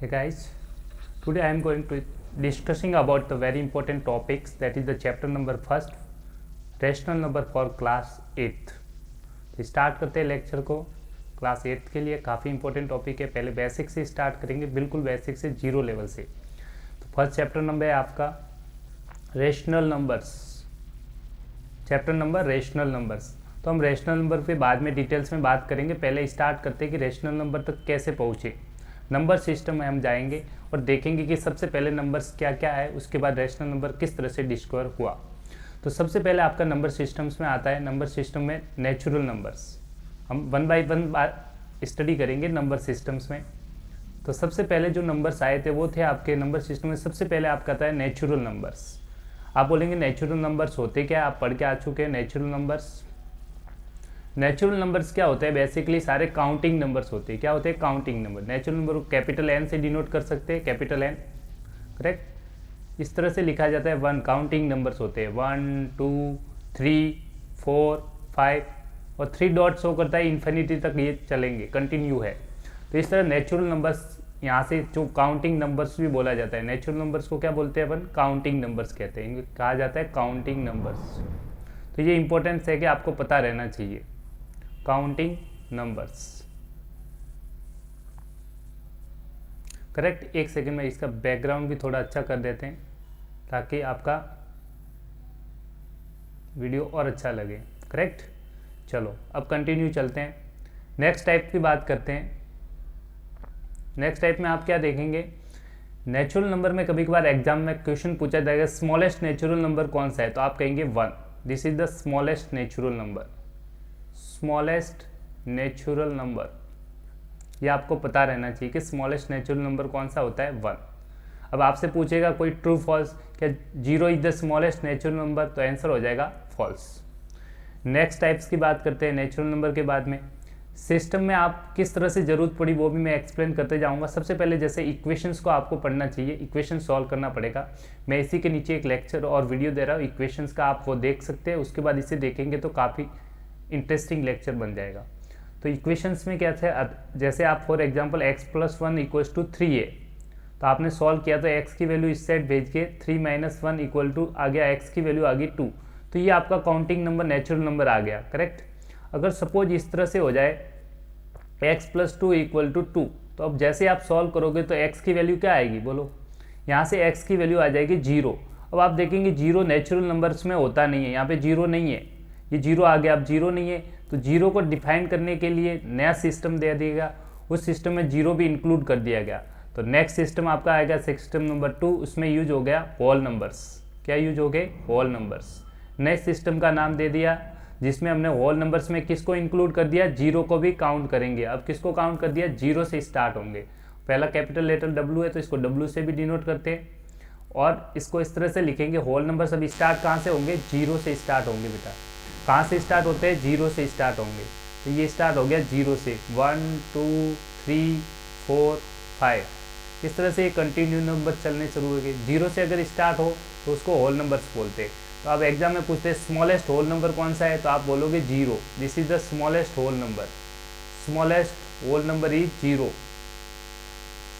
Hey guys, today I am going to discussing about the very important topics, that is the chapter number first, rational number for class 8th। तो start करते हैं lecture को। Class 8th के लिए काफ़ी important topic है। पहले basic से स्टार्ट करेंगे, बिल्कुल बेसिक से, जीरो लेवल से। तो फर्स्ट चैप्टर नंबर है आपका rational numbers, chapter number rational numbers. तो हम रेशनल नंबर पे बाद में डिटेल्स में बात करेंगे। पहले स्टार्ट करते हैं कि रेशनल नंबर तक कैसे पहुँचे। नंबर सिस्टम में हम जाएंगे और देखेंगे कि सबसे पहले नंबर्स क्या क्या है, उसके बाद रेशनल नंबर किस तरह से डिस्कवर हुआ। तो सबसे पहले आपका नंबर सिस्टम्स में आता है, नंबर सिस्टम में नेचुरल नंबर्स। हम वन बाय वन स्टडी करेंगे नंबर सिस्टम्स में। तो सबसे पहले जो नंबर्स आए थे वो थे आपके नंबर सिस्टम में, सबसे पहले आपका आता है नेचुरल नंबर्स। आप बोलेंगे नेचुरल नंबर्स होते क्या, आप पढ़ के आ चुके हैं नेचुरल नंबर्स। नेचुरल नंबर्स क्या होते हैं, बेसिकली सारे काउंटिंग नंबर्स होते हैं। क्या होते हैं, काउंटिंग नंबर। नेचुरल नंबर को कैपिटल एन से डिनोट कर सकते हैं, कैपिटल एन, करेक्ट। इस तरह से लिखा जाता है वन, काउंटिंग नंबर्स होते हैं 1 2 3 4 5 और 3 डॉट शो करता है इन्फिनिटी तक ये चलेंगे, कंटिन्यू है। तो इस तरह नेचुरल नंबर्स, यहाँ से जो काउंटिंग नंबर्स भी बोला जाता है। नेचुरल नंबर्स को क्या बोलते हैं अपन, काउंटिंग नंबर्स कहते हैं, इनको कहा जाता है काउंटिंग नंबर्स। तो ये इंपॉर्टेंस है कि आपको पता रहना चाहिए, काउंटिंग नंबर्स, करेक्ट। एक सेकंड में इसका बैकग्राउंड भी थोड़ा अच्छा कर देते हैं ताकि आपका वीडियो और अच्छा लगे, करेक्ट। चलो अब कंटिन्यू चलते हैं, नेक्स्ट टाइप की बात करते हैं। नेक्स्ट टाइप में आप क्या देखेंगे, नेचुरल नंबर में कभी कभार एग्जाम में क्वेश्चन पूछा जाएगा स्मॉलेस्ट नेचुरल नंबर कौन सा है, तो आप कहेंगे 1, this is the smallest natural number. Smallest natural number, ये आपको पता रहना चाहिए कि स्मॉलेस्ट नेचुरल नंबर कौन सा होता है, 1। अब आपसे पूछेगा कोई ट्रू फॉल्स, क्या 0 is the smallest natural number, तो आंसर हो जाएगा फॉल्स। नेक्स्ट टाइप्स की बात करते हैं नेचुरल नंबर के बाद में। सिस्टम में आप किस तरह से जरूरत पड़ी वो भी मैं एक्सप्लेन करते जाऊंगा। सबसे पहले जैसे इक्वेशंस को आपको पढ़ना चाहिए, इक्वेशन सॉल्व करना पड़ेगा। मैं इसी के नीचे एक लेक्चर और वीडियो दे रहा हूँ इक्वेशंस का, आप वो देख सकते हैं। उसके बाद इसे देखेंगे तो काफ़ी इंटरेस्टिंग लेक्चर बन जाएगा। तो इक्वेशंस में क्या थे, जैसे आप फॉर एग्जांपल x + 1 = 3a, तो आपने सॉल्व किया तो x की वैल्यू इस साइड भेज के 3 - 1 आ गया, x की वैल्यू आ गई 2। तो ये आपका काउंटिंग नंबर, नेचुरल नंबर आ गया, करेक्ट। अगर सपोज इस तरह से हो जाए x + 2 = 2, तो अब जैसे आप सॉल्व करोगे तो x की वैल्यू क्या आएगी, बोलो। यहाँ से x की वैल्यू आ जाएगी 0। अब आप देखेंगे 0 नेचुरल नंबर्स में होता नहीं है, यहाँ पे 0 नहीं है, ये 0 आ गया। अब 0 नहीं है तो 0 को डिफाइन करने के लिए नया सिस्टम दे दिएगा, उस सिस्टम में 0 भी इंक्लूड कर दिया गया। तो नेक्स्ट सिस्टम आपका आएगा सिस्टम नंबर 2, उसमें यूज हो गया होल नंबर्स। क्या यूज हो गए, होल नंबर्स। नेक्स्ट सिस्टम का नाम दे दिया जिसमें हमने होल नंबर्स में किसको इंक्लूड कर दिया, 0 को भी काउंट करेंगे। अब किसको काउंट कर दिया, 0 से स्टार्ट होंगे। पहला कैपिटल लेटर W है तो इसको W से भी डिनोट करते हैं और इसको इस तरह से लिखेंगे होल नंबर्स। अब स्टार्ट कहाँ से होंगे, 0 से स्टार्ट होंगे बेटा। कहाँ से स्टार्ट होते हैं, 0 से स्टार्ट होंगे। तो ये स्टार्ट हो गया 0 से, 1 2 3 4 5, इस तरह से कंटिन्यू नंबर चलने शुरू हो गए। 0 से अगर स्टार्ट हो तो उसको होल नंबर्स बोलते हैं। तो अब एग्जाम में पूछते हैं स्मॉलेस्ट होल नंबर कौन सा है, तो आप बोलोगे 0, this is the smallest whole number. Smallest whole number is 0,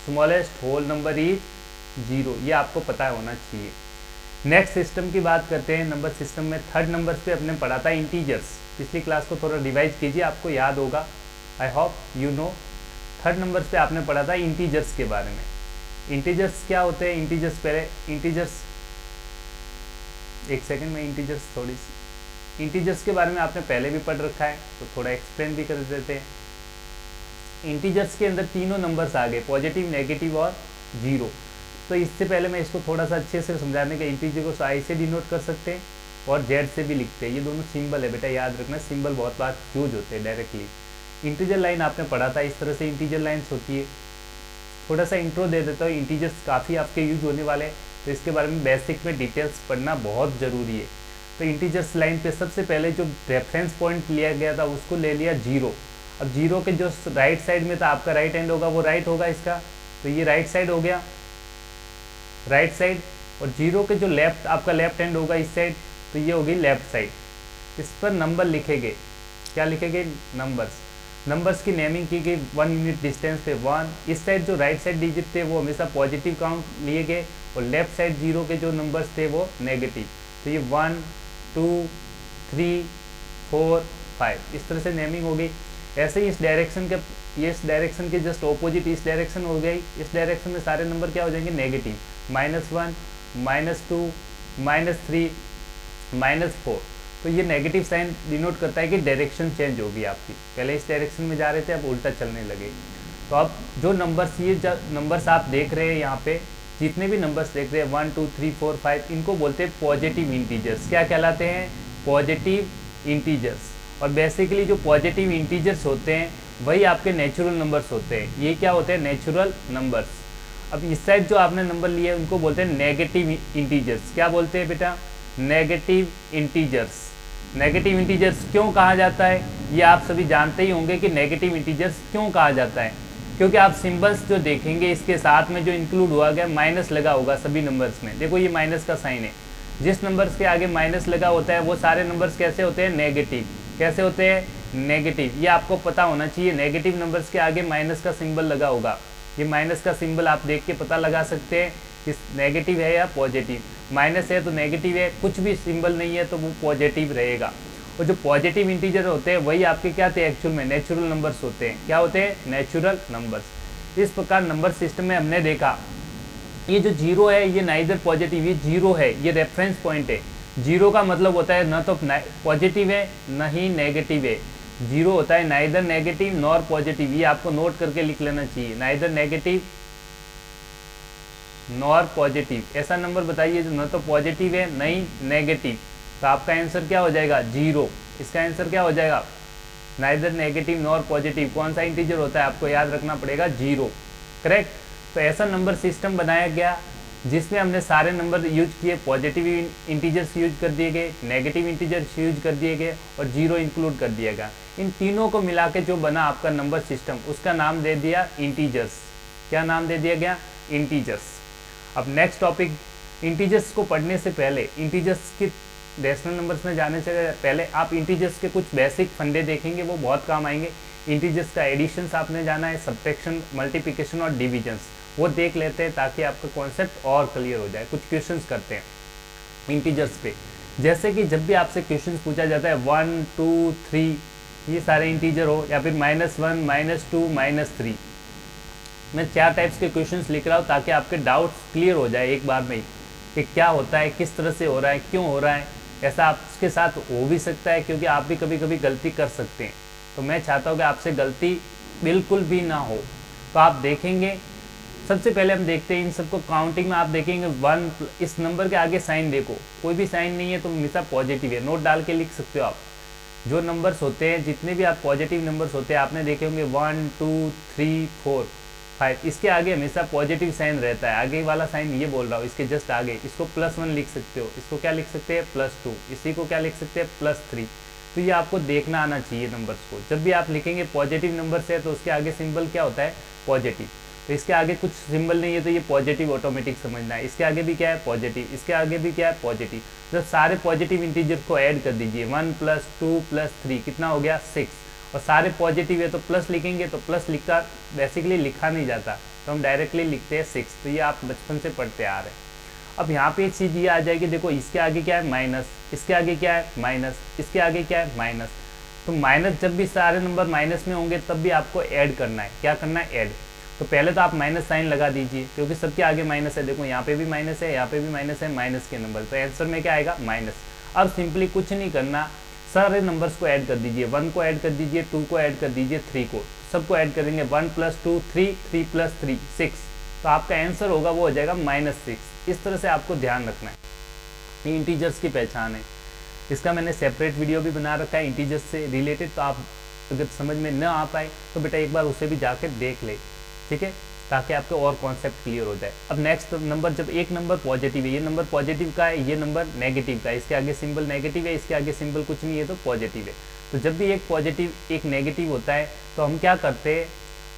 smallest whole number is 0, ये आपको पता होना चाहिए। नेक्स्ट सिस्टम की बात करते हैं। नंबर सिस्टम में थर्ड नंबर पे अपने पढ़ा था इंटीजर्स। पिछली क्लास को थोड़ा रिवाइज कीजिए, आपको याद होगा, I hope you know. Third number पे आपने पढ़ा था इंटीजर्स के बारे में। इंटीजर्स क्या होते हैं, इंटीजर्स पहले, इंटीजर्स, एक सेकंड में, इंटीजर्स के बारे में आपने पहले भी पढ़ रखा है तो थोड़ा एक्सप्लेन भी कर देते हैं। इंटीजर्स के अंदर तीनों नंबर्स आ गए, पॉजिटिव, नेगेटिव और 0। तो इससे पहले मैं इसको थोड़ा सा अच्छे से समझाने के, इंटीजर को I से डिनोट कर सकते हैं और Z से भी लिखते हैं। ये दोनों सिंबल है बेटा, याद रखना, सिंबल बहुत बार यूज होते हैं डायरेक्टली। इंटीजर लाइन आपने पढ़ा था, इस तरह से इंटीजर लाइन्स होती है। थोड़ा सा इंट्रो दे देता हूँ, इंटीजर्स काफ़ी आपके यूज होने वाले हैं तो इसके बारे में बेसिक में डिटेल्स पढ़ना बहुत ज़रूरी है। तो इंटीजर्स लाइन पे सबसे पहले जो रेफरेंस पॉइंट लिया गया था उसको ले लिया 0। अब 0 के जो राइट साइड में था, आपका राइट हैंड होगा वो राइट होगा इसका, तो ये राइट साइड हो गया, राइट साइड। और 0 के जो लेफ्ट, आपका लेफ्ट हैंड होगा इस साइड, तो ये होगी लेफ्ट साइड। इस पर नंबर लिखेंगे, क्या लिखेंगे, नंबर्स। नंबर्स की नेमिंग की गई 1 यूनिट डिस्टेंस पे 1। इस साइड जो राइट साइड डिजिट थे वो हमेशा पॉजिटिव काउंट लिए गए और लेफ्ट साइड 0 के जो नंबर्स थे वो नेगेटिव। तो ये 1 2 3 4 5 इस तरह से नेमिंग हो गई। ऐसे ही इस डायरेक्शन के जस्ट ऑपोजिट इस डायरेक्शन हो गई। इस डायरेक्शन में सारे नंबर क्या हो जाएंगे नेगेटिव, -1 -2 -3 -4। तो ये नेगेटिव साइन डिनोट करता है कि डायरेक्शन चेंज होगी आपकी, पहले इस डायरेक्शन में जा रहे थे अब उल्टा चलने लगे। तो अब जो नंबर्स नंबर्स आप देख रहे हैं यहाँ पे, जितने भी नंबर्स देख रहे हैं 1 2 3 4 5, इनको बोलते हैं पॉजिटिव इंटीजर्स। क्या कहलाते हैं? Positive integers. और बेसिकली जो पॉजिटिव इंटीजर्स होते हैं वही आपके नेचुरल नंबर्स होते हैं। ये क्या होते हैं? Natural numbers. अब इस साइड जो आपने नंबर लिए उनको बोलते हैं नेगेटिव इंटीजर्स। क्या बोलते हैं बेटा? Negative integers. नेगेटिव इंटीजर्स क्यों कहा जाता है ये आप सभी जानते ही होंगे कि नेगेटिव इंटीजर्स क्यों कहा जाता है, क्योंकि आप सिंबल्स जो देखेंगे इसके साथ में जो इंक्लूड हुआ गया माइनस लगा होगा सभी नंबर्स में। देखो ये माइनस का साइन है, जिस नंबर्स के आगे माइनस लगा होता है वो सारे नंबर्स कैसे होते हैं? नेगेटिव। कैसे होते हैं? नेगेटिव। ये आपको पता होना चाहिए, नेगेटिव नंबर्स के आगे माइनस का सिंबल लगा होगा। ये माइनस का सिंबल आप देख के पता लगा सकते हैं कि नेगेटिव है या पॉजिटिव। माइनस है तो नेगेटिव है, कुछ भी सिंबल नहीं है तो वो पॉजिटिव रहेगा। और जो पॉजिटिव इंटीजर होते हैं वही आपके क्या थे? एक्चुअल में नेचुरल नंबर्स होते हैं। क्या होते हैं? Natural numbers. इस प्रकार नंबर सिस्टम में हमने देखा ये जो 0 है ये नाइदर पॉजिटिव, ये 0 है, ये रेफरेंस पॉइंट है। 0 का मतलब होता है न तो पॉजिटिव है न ही नेगेटिव है। 0 होता है नाइदर नेगेटिव नॉर पॉजिटिव। ये आपको नोट करके लिख लेना चाहिए, नाइदर नेगेटिव नॉर पॉजिटिव। ऐसा नंबर बताइए जो न तो पॉजिटिव है न ही नेगेटिव, तो आपका आंसर क्या हो जाएगा? 0। इसका आंसर क्या हो जाएगा? Neither negative nor positive. कौन सा इंटीजर होता है? आपको याद रखना पड़ेगा 0। करेक्ट। तो ऐसा नंबर सिस्टम बनाया गया जिसमें हमने सारे नंबर यूज किए, पॉजिटिव इंटीजर्स यूज कर दिए गए, नेगेटिव इंटीजर्स यूज कर दिए गए और 0 इंक्लूड कर दिया गया। इन तीनों को मिला के जो बना आपका नंबर सिस्टम उसका नाम दे दिया इंटीजर्स। क्या नाम दे दिया गया? इंटीजर्स। अब नेक्स्ट टॉपिक, इंटीजर्स को पढ़ने से पहले, इंटीजर्स की डेसिमल नंबर्स में जाने से पहले आप इंटीजर्स के कुछ बेसिक फंडे देखेंगे, वो बहुत काम आएंगे। इंटीजर्स का एडिशंस आपने जाना है, सब्ट्रैक्शन, मल्टीप्लिकेशन और डिविजन्स, वो देख लेते हैं ताकि आपका कॉन्सेप्ट और क्लियर हो जाए। कुछ क्वेश्चंस करते हैं इंटीजर्स पे। जैसे कि जब भी आपसे क्वेश्चंस पूछा जाता है 1 2 3 ये सारे इंटीजर हो, या फिर -1 -2 -3, मैं 4 टाइप्स के क्वेश्चंस लिख रहा हूँ ताकि आपके डाउट्स क्लियर हो जाए एक बार में ही कि क्या होता है, किस तरह से हो रहा है, क्यों हो रहा है। ऐसा आपके साथ हो भी सकता है क्योंकि आप भी कभी कभी गलती कर सकते हैं, तो मैं चाहता हूँ कि आपसे गलती बिल्कुल भी ना हो। तो आप देखेंगे, सबसे पहले हम देखते हैं इन सबको काउंटिंग में। आप देखेंगे 1, इस नंबर के आगे साइन देखो, कोई भी साइन नहीं है तो हमेशा पॉजिटिव है, नोट डाल के लिख सकते हो आप। जो नंबर्स होते हैं, जितने भी आप पॉजिटिव नंबर्स होते हैं, आपने देखे होंगे 1 2 3 4 5, इसके आगे हमेशा पॉजिटिव साइन रहता है। आगे वाला साइन ये बोल रहा हूँ, इसके जस्ट आगे इसको +1 लिख सकते हो, इसको क्या लिख सकते हैं? +2, इसी को क्या लिख सकते हैं? +3। तो ये आपको देखना आना चाहिए नंबर्स को। जब भी आप लिखेंगे पॉजिटिव नंबर से तो उसके आगे सिंबल क्या होता है? पॉजिटिव। तो इसके आगे कुछ सिंबल नहीं है तो ये पॉजिटिव ऑटोमेटिक समझना है। इसके आगे भी क्या है? पॉजिटिव। इसके आगे भी क्या है? पॉजिटिव। जब सारे पॉजिटिव इंटीजर को ऐड कर दीजिए, 1 + 2 + 3 कितना हो गया? 6। और सारे पॉजिटिव है तो प्लस लिखेंगे, तो प्लस लिखा बेसिकली लिखा नहीं जाता, तो हम डायरेक्टली लिखते हैं 6। तो ये आप बचपन से पढ़ते आ रहे हैं। अब यहाँ पे एक चीज़ ये आ जाएगी, देखो इसके आगे क्या है? माइनस, इसके आगे क्या है? माइनस, इसके आगे क्या है? माइनस। तो माइनस, जब भी सारे नंबर माइनस में होंगे तब भी आपको ऐड करना है। क्या करना है? ऐड। तो पहले तो आप माइनस साइन लगा दीजिए क्योंकि सबके आगे माइनस है। देखो यहाँ पे भी माइनस है, यहाँ पे भी माइनस है, माइनस के नंबर, तो आंसर में क्या आएगा? माइनस। अब सिंपली कुछ नहीं करना, सारे नंबर्स को ऐड कर दीजिए। 1 को ऐड कर दीजिए, 2 को ऐड कर दीजिए, 3 को, सबको ऐड करेंगे। 1 + 2 3, 3 + 3 6, तो आपका आंसर होगा वो हो जाएगा -6। इस तरह से आपको ध्यान रखना है, ये इंटीजर्स की पहचान है। इसका मैंने सेपरेट वीडियो भी बना रखा है इंटीजर्स से रिलेटेड, तो आप अगर समझ में न आ पाए तो बेटा एक बार उसे भी जाकर देख ले, ठीक है, ताकि आपके और कॉन्सेप्ट क्लियर हो जाए। अब नेक्स्ट नंबर, जब एक नंबर पॉजिटिव है, ये नंबर पॉजिटिव का है, ये नंबर नेगेटिव का है, इसके आगे सिंबल नेगेटिव है, इसके आगे सिंबल कुछ नहीं है तो पॉजिटिव है। तो जब भी एक पॉजिटिव एक नेगेटिव होता है तो हम क्या करते हैं,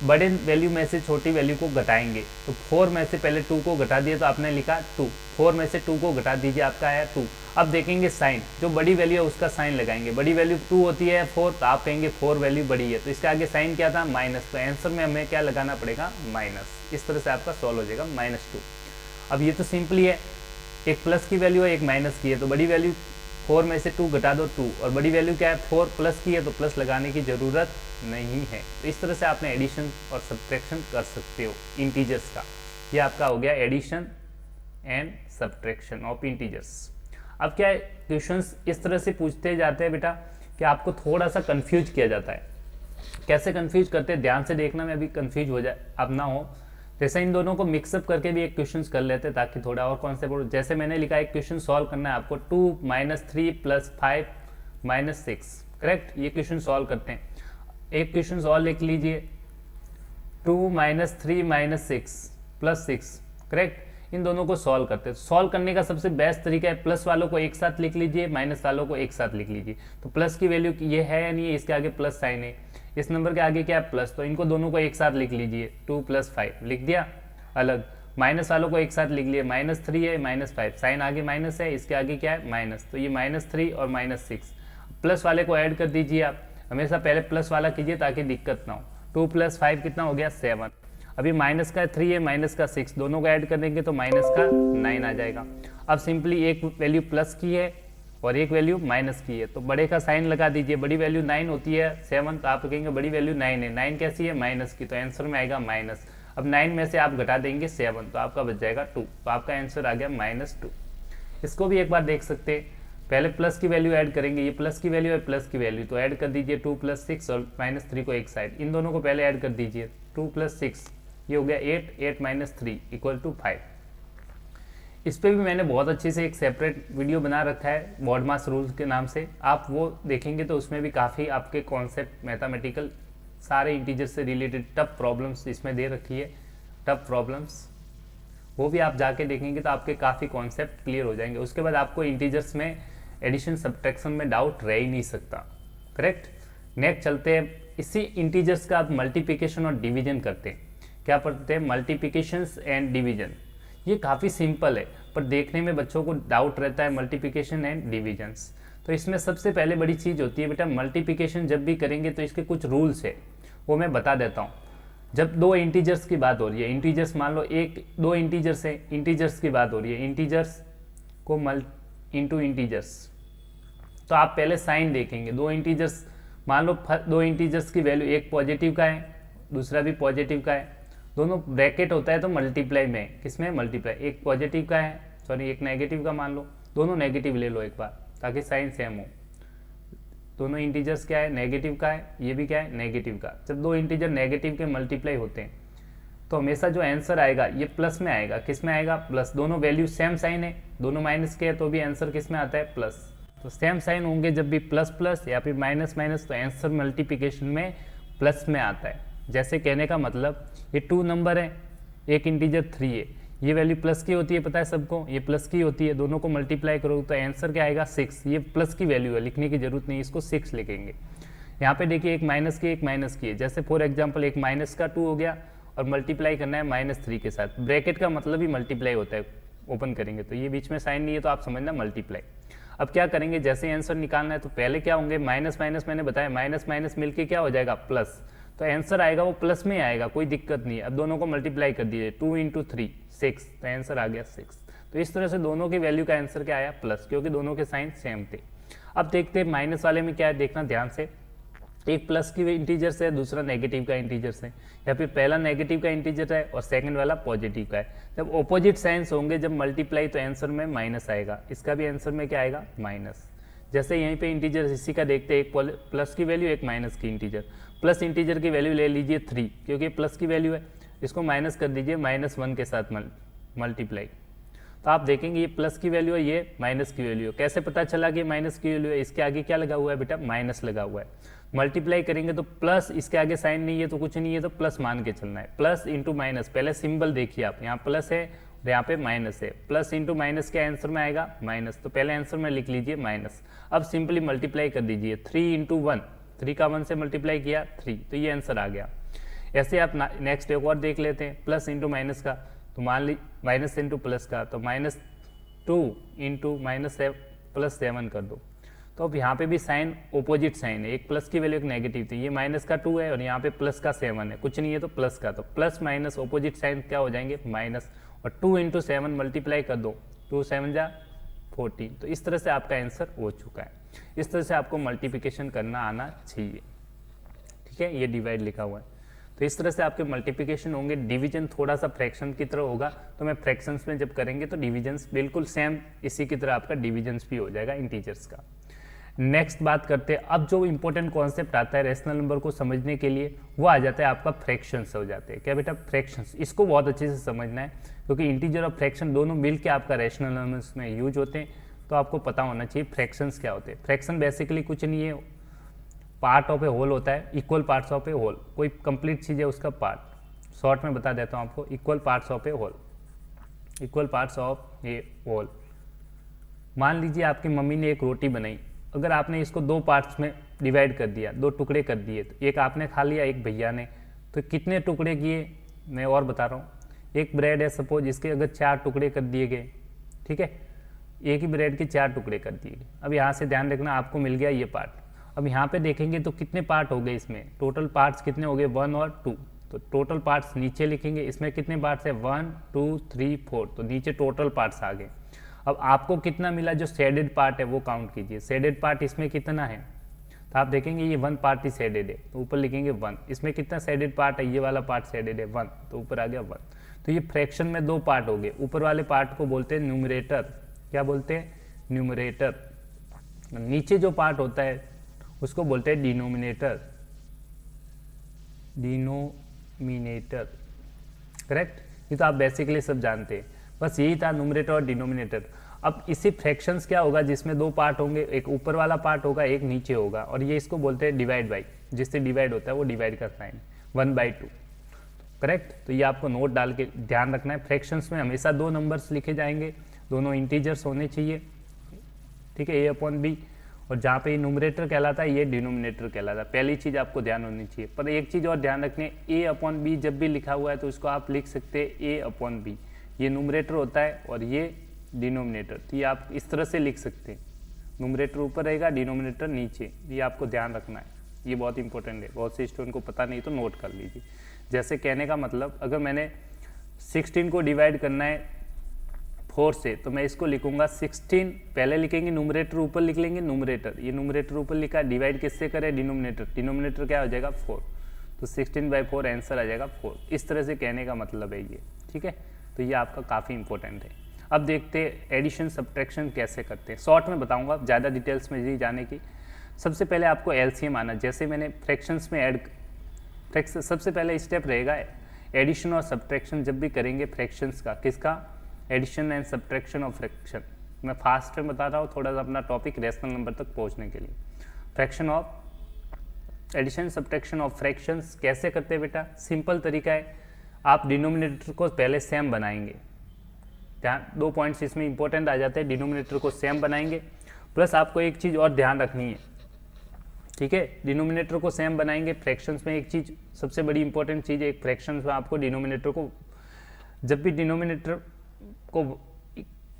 बड़े वैल्यू में से छोटी वैल्यू को घटाएंगे। तो 4 में से पहले 2 को घटा दिया तो आपने लिखा 2, 4 में से 2 को घटा दीजिए, आपका आया 2। अब देखेंगे साइन, जो बड़ी वैल्यू है उसका साइन लगाएंगे। बड़ी वैल्यू 2 होती है 4, तो आप कहेंगे 4 वैल्यू बड़ी है, तो इसके आगे साइन क्या था, माइनस, तो आंसर में हमें क्या लगाना पड़ेगा, माइनस। इस तरह से आपका सॉल्व हो जाएगा, -2। अब ये तो सिंपली है, एक प्लस की वैल्यू है एक माइनस की है, तो बड़ी वैल्यू 4 में से 2 घटा दो 2, और बड़ी वैल्यू क्या है 4 प्लस की है, तो प्लस लगाने की ज़रूरत नहीं है। तो इस तरह से आपने एडिशन और सब्ट्रैक्शन कर सकते हो इंटीजर्स का। ये आपका हो गया addition and subtraction of integers. अब क्या है, क्वेश्चंस इस तरह से पूछते जाते हैं बेटा कि आपको थोड़ा सा कंफ्यूज किया जाता है। कैसे कंफ्यूज करते हैं, ध्यान से देखना, मैं अभी कंफ्यूज हो जाए अब ना हो। जैसे इन दोनों को मिक्सअप करके भी एक क्वेश्चन कर लेते हैं ताकि थोड़ा और कॉन्सेप्ट हो। जैसे मैंने लिखा एक क्वेश्चन सॉल्व करना है आपको, 2 - 3 + 5 - 6, करेक्ट। ये क्वेश्चन सॉल्व करते हैं। एक क्वेश्चन और लिख लीजिए, 2 - 3 - 6 + 6, करेक्ट। इन दोनों को सॉल्व करते हैं। सॉल्व करने का सबसे बेस्ट तरीका है, प्लस वालों को एक साथ लिख लीजिए, माइनस वालों को एक साथ लिख लीजिए। तो प्लस की वैल्यू ये है या नहीं है, इसके आगे प्लस साइन है, इस नंबर के आगे क्या है प्लस, तो इनको दोनों को एक साथ लिख लीजिए, 2 + 5 लिख दिया अलग। माइनस वालों को एक साथ लिख लिए, -3 है -5, साइन आगे माइनस है, इसके आगे क्या है माइनस, तो ये -3 और -6। प्लस वाले को ऐड कर दीजिए आप, हमेशा पहले प्लस वाला कीजिए ताकि दिक्कत ना हो। 2 + 5 कितना हो गया 7। अभी माइनस का 3 है माइनस का 6, दोनों को ऐड कर देंगे तो माइनस का 9 आ जाएगा। अब सिंपली एक वैल्यू प्लस की है और एक वैल्यू माइनस की है, तो बड़े का साइन लगा दीजिए। बड़ी वैल्यू 9 होती है 7, तो आप कहेंगे बड़ी वैल्यू 9 है, 9 कैसी है माइनस की, तो आंसर में आएगा माइनस। अब 9 में से आप घटा देंगे 7, तो आपका बच जाएगा 2, तो आपका आंसर आ गया -2। इसको भी एक बार देख सकते हैं, पहले प्लस की वैल्यू ऐड करेंगे, ये प्लस की वैल्यू है प्लस की वैल्यू, तो ऐड कर दीजिए 2 + 6 और -3 को एक साइड, इन दोनों को पहले ऐड कर दीजिए। 2 + 6 ये हो गया 8, 8 - 3 = 5। इस पर भी मैंने बहुत अच्छे से एक सेपरेट वीडियो बना रखा है बॉडमास रूल के नाम से, आप वो देखेंगे तो उसमें भी काफ़ी आपके कॉन्सेप्ट मैथमेटिकल सारे इंटीजर से रिलेटेड टफ प्रॉब्लम्स इसमें दे रखी है, टफ प्रॉब्लम्स, वो भी आप जाके देखेंगे तो आपके काफ़ी कॉन्सेप्ट क्लियर हो जाएंगे। उसके बाद आपको इंटीजर्स में एडिशन सब्ट्रैक्शन में डाउट रह ही नहीं सकता, करेक्ट। नेक्स्ट चलते हैं, इसी इंटीजर्स का आप मल्टीप्लिकेशन और डिवीजन करते हैं। क्या पढ़ते हैं, मल्टीप्लिकेशंस एंड डिवीजन। ये काफ़ी सिंपल है पर देखने में बच्चों को डाउट रहता है मल्टीप्लिकेशन एंड डिवीजन्स। तो इसमें सबसे पहले बड़ी चीज़ होती है बेटा, मल्टीप्लिकेशन जब भी करेंगे तो इसके कुछ रूल्स है, वो मैं बता देता हूँ। जब दो इंटीजर्स की बात हो रही है, इंटीजर्स मान लो दो इंटीजर्स है, इंटीजर्स की बात हो रही है, इंटीजर्स को इंटू इंटीजर्स, तो आप पहले साइन देखेंगे। दो इंटीजर्स मान लो, दो इंटीजर्स की वैल्यू एक पॉजिटिव का है दूसरा भी पॉजिटिव का है, दोनों ब्रैकेट होता है तो मल्टीप्लाई में, किसमें मल्टीप्लाई, एक पॉजिटिव का है सॉरी एक नेगेटिव का मान लो, दोनों नेगेटिव ले लो एक बार ताकि साइन सेम हो। दोनों इंटीजर्स क्या है, नेगेटिव का है, ये भी क्या है नेगेटिव का। जब दो इंटीजर नेगेटिव के मल्टीप्लाई होते हैं तो हमेशा जो आंसर आएगा ये प्लस में आएगा। किस में आएगा, प्लस। दोनों वैल्यू सेम साइन है, दोनों माइनस के है तो भी आंसर किस में आता है, प्लस। तो सेम साइन होंगे जब भी प्लस प्लस या फिर माइनस माइनस, तो आंसर मल्टीप्लिकेशन में प्लस में आता है। जैसे कहने का मतलब, ये 2 नंबर है, एक इंटीजर 3 है, ये वैल्यू प्लस की होती है, पता है सबको, ये प्लस की होती है, दोनों को मल्टीप्लाई करो तो आंसर क्या आएगा 6। ये प्लस की वैल्यू है, लिखने की जरूरत नहीं, इसको 6 लिखेंगे। यहाँ पे देखिए एक माइनस की एक माइनस की है, जैसे फॉर एग्जांपल एक माइनस का 2 हो गया और मल्टीप्लाई करना है -3 के साथ। ब्रैकेट का मतलब ही मल्टीप्लाई होता है, ओपन करेंगे तो ये बीच में साइन नहीं है तो आप समझना मल्टीप्लाई। अब क्या करेंगे, जैसे आंसर निकालना है तो पहले क्या होंगे, माइनस माइनस, मैंने बताया माइनस माइनस मिलके क्या हो जाएगा प्लस, तो आंसर आएगा वो प्लस में आएगा, कोई दिक्कत नहीं है। अब दोनों को मल्टीप्लाई कर दीजिए, 2 × 3 6, तो आंसर आ गया 6। तो इस तरह से दोनों की वैल्यू का आंसर क्या आया, प्लस, क्योंकि दोनों के साइन सेम थे। अब देखते हैं माइनस वाले में क्या है, देखना ध्यान से। एक प्लस की इंटीजर है, दूसरा नेगेटिव का इंटीजर है, या फिर पहला नेगेटिव का इंटीजर है और सेकंड वाला पॉजिटिव का है। जब ऑपोजिट साइंस होंगे, जब मल्टीप्लाई, तो आंसर में माइनस आएगा, इसका भी आंसर में क्या आएगा, माइनस। जैसे यहीं पे इंटीजर इसी का देखते हैं, एक प्लस की वैल्यू एक माइनस की इंटीजर। प्लस इंटीजर की वैल्यू ले लीजिए 3, क्योंकि प्लस की वैल्यू है, इसको माइनस कर दीजिए -1 के साथ मल्टीप्लाई, तो आप देखेंगे ये प्लस की वैल्यू है, ये माइनस की वैल्यू है। कैसे पता चला कि माइनस की वैल्यू है, इसके आगे क्या लगा हुआ है बेटा, माइनस लगा हुआ है। मल्टीप्लाई करेंगे तो प्लस, इसके आगे साइन नहीं है तो कुछ नहीं है, तो प्लस मान के चलना है, प्लस इंटू माइनस। पहले सिंबल देखिए आप, यहाँ प्लस है और यहाँ पे माइनस है, प्लस इंटू माइनस के आंसर में आएगा माइनस, तो पहले आंसर में लिख लीजिए माइनस। अब सिंपली मल्टीप्लाई कर दीजिए, 3 × 1, 3 का 1 से मल्टीप्लाई किया 3, तो ये आंसर आ गया। ऐसे आप नेक्स्ट एक और देख लेते हैं, प्लस इंटू माइनस का, तो मान ली माइनस इंटू प्लस का, तो -2 इंटू -+7 कर दो। तो अब यहाँ पे भी साइन ओपोजिट साइन है, एक प्लस की वैल्यू एक नेगेटिव थी, ये माइनस का 2 है और यहाँ पे प्लस का 7 है, कुछ नहीं है तो प्लस का, तो प्लस माइनस ओपोजिट साइन क्या हो जाएंगे माइनस, और 2 इंटू 7 मल्टीप्लाई कर दो, 2 7 जा 14। तो इस तरह से आपका आंसर हो चुका है। इस तरह से आपको मल्टीप्लिकेशन करना आना चाहिए, ठीक है। ये डिवाइड लिखा हुआ है, तो इस तरह से आपके मल्टीप्लिकेशन होंगे। डिवीजन थोड़ा सा फ्रैक्शन की तरह होगा, तो मैं फ्रैक्शंस में जब करेंगे तो डिविजन्स बिल्कुल सेम इसी की तरह आपका डिविजन्स भी हो जाएगा इंटीजर्स का। नेक्स्ट बात करते हैं, अब जो इंपॉर्टेंट कॉन्सेप्ट आता है रेशनल नंबर को समझने के लिए, वो आ जाता है आपका फ्रैक्शंस हो जाते हैं। क्या बेटा? फ्रैक्शंस। इसको बहुत अच्छे से समझना है, क्योंकि इंटीजर और फ्रैक्शन दोनों मिलकर आपका रेशनल नंबर्स में यूज होते हैं, तो आपको पता होना चाहिए फ्रैक्शंस क्या होते हैं। फ्रैक्शन बेसिकली कुछ नहीं है, पार्ट ऑफ ए होल होता है, equal parts of a whole, कोई कंप्लीट चीज़ है उसका पार्ट। शॉर्ट में बता देता हूँ आपको, equal parts of a whole, equal parts of a whole. मान लीजिए आपकी मम्मी ने एक रोटी बनाई, अगर आपने इसको 2 पार्ट्स में डिवाइड कर दिया, 2 टुकड़े कर दिए, तो एक आपने खा लिया, एक भैया ने, तो कितने टुकड़े किए? मैं और बता रहा हूँ, एक ब्रेड है सपोज, इसके अगर 4 टुकड़े कर दिए गए, ठीक है, एक ही ब्रेड के 4 टुकड़े कर दिए गए। अब यहाँ से ध्यान रखना, आपको मिल गया ये पार्ट। अब यहाँ पे देखेंगे तो कितने पार्ट हो गए इसमें, टोटल पार्ट्स कितने हो गए? 1 और 2। तो टोटल पार्ट्स नीचे लिखेंगे, इसमें कितने पार्ट्स है? 1 2 3 4, तो नीचे टोटल पार्ट्स आ गए। अब आपको कितना मिला? जो शेडेड पार्ट है वो काउंट कीजिए। शेडेड पार्ट इसमें कितना है? तो आप देखेंगे ये 1 पार्ट ही शेडेड है, तो ऊपर लिखेंगे 1। इसमें कितना शेडेड पार्ट है? ये वाला पार्ट शेडेड है 1, तो ऊपर आ गया 1। तो ये फ्रैक्शन में 2 पार्ट हो गए। ऊपर वाले पार्ट को बोलते हैं न्यूमरेटर। क्या बोलते हैं? न्यूमरेटर। नीचे जो पार्ट होता है उसको बोलते हैं डिनोमिनेटर। Denominator, correct. ये तो आप बेसिकली सब जानते हैं, बस यही था न्यूमरेटर और डिनोमिनेटर। अब इसी फ्रैक्शंस क्या होगा, जिसमें 2 पार्ट होंगे, एक ऊपर वाला पार्ट होगा, एक नीचे होगा, और ये इसको बोलते हैं डिवाइड बाई। जिससे डिवाइड होता है वो डिवाइड का साइन 1/2, करेक्ट। तो ये आपको नोट डाल के ध्यान रखना है। फ्रैक्शंस में हमेशा 2 नंबर्स लिखे जाएंगे, दोनों इंटीजर्स होने चाहिए, ठीक है, a/b। और जहाँ पे ये न्यूमरेटर कहलाता है, ये डिनोमिनेटर कहलाता है। पहली चीज़ आपको ध्यान होनी चाहिए। पर एक चीज़ और ध्यान रखनी है, a/b जब भी लिखा हुआ है तो इसको आप लिख सकते हैं a/b। ये न्यूमरेटर होता है और ये डिनोमिनेटर, तो ये आप इस तरह से लिख सकते हैं। न्यूमरेटर ऊपर रहेगा, डिनोमिनेटर नीचे, ये आपको ध्यान रखना है। ये बहुत इंपॉर्टेंट है, बहुत से स्टूडेंट को पता नहीं तो नोट कर लीजिए। जैसे कहने का मतलब, अगर मैंने 16 को डिवाइड करना है 4 से, तो मैं इसको लिखूंगा 16, पहले लिखेंगे न्यूमरेटर, ऊपर लिख लेंगे न्यूमरेटर। ये न्यूमरेटर ऊपर लिखा, डिवाइड किससे करें? डिनोमिनेटर। डिनोमिनेटर क्या हो जाएगा? 4। तो 16/4 आंसर आ जाएगा 4। इस तरह से कहने का मतलब है ये, ठीक है। तो ये आपका काफ़ी इंपॉर्टेंट है। अब देखते हैं एडिशन सब्ट्रैक्शन कैसे करते हैं। शॉर्ट में बताऊंगा, ज़्यादा डिटेल्स में नहीं जाने की। सबसे पहले आपको एलसीएम आना। जैसे मैंने फ्रैक्शंस में सबसे पहले स्टेप रहेगा एडिशन और सब्ट्रैक्शन जब भी करेंगे फ्रैक्शंस का। किसका? Addition and subtraction of fraction. मैं फास्ट में बता रहा हूँ, थोड़ा सा अपना टॉपिक रेशनल नंबर तक पहुँचने के लिए। Fraction of addition subtraction of fractions कैसे करते हैं बेटा? सिंपल तरीका है, आप डिनोमिनेटर को पहले सेम बनाएंगे। ध्यान, 2 पॉइंट्स इसमें इंपॉर्टेंट आ जाते हैं। डिनोमिनेटर को सेम बनाएंगे, प्लस आपको एक चीज़ और ध्यान रखनी है, ठीक है। डिनोमिनेटर को सेम बनाएंगे। फ्रैक्शंस में एक चीज़ सबसे बड़ी इंपॉर्टेंट चीज़ है, एक फ्रैक्शंस में आपको डिनोमिनेटर को, जब भी डिनोमिनेटर को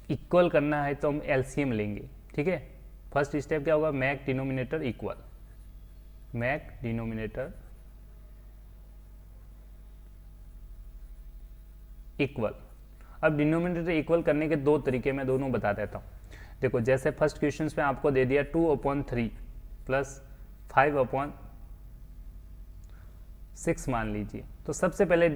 इक्वल करना है तो हम एलसीएम लेंगे, ठीक है। फर्स्ट स्टेप क्या होगा? Make denominator equal, make denominator equal. अब डिनोमिनेटर इक्वल करने के 2 तरीके मैं दोनों बता देता हूँ। देखो, जैसे फर्स्ट क्वेश्चन में आपको दे दिया 2/3 प्लस 5/6 मान लीजिए। तो सबसे पहले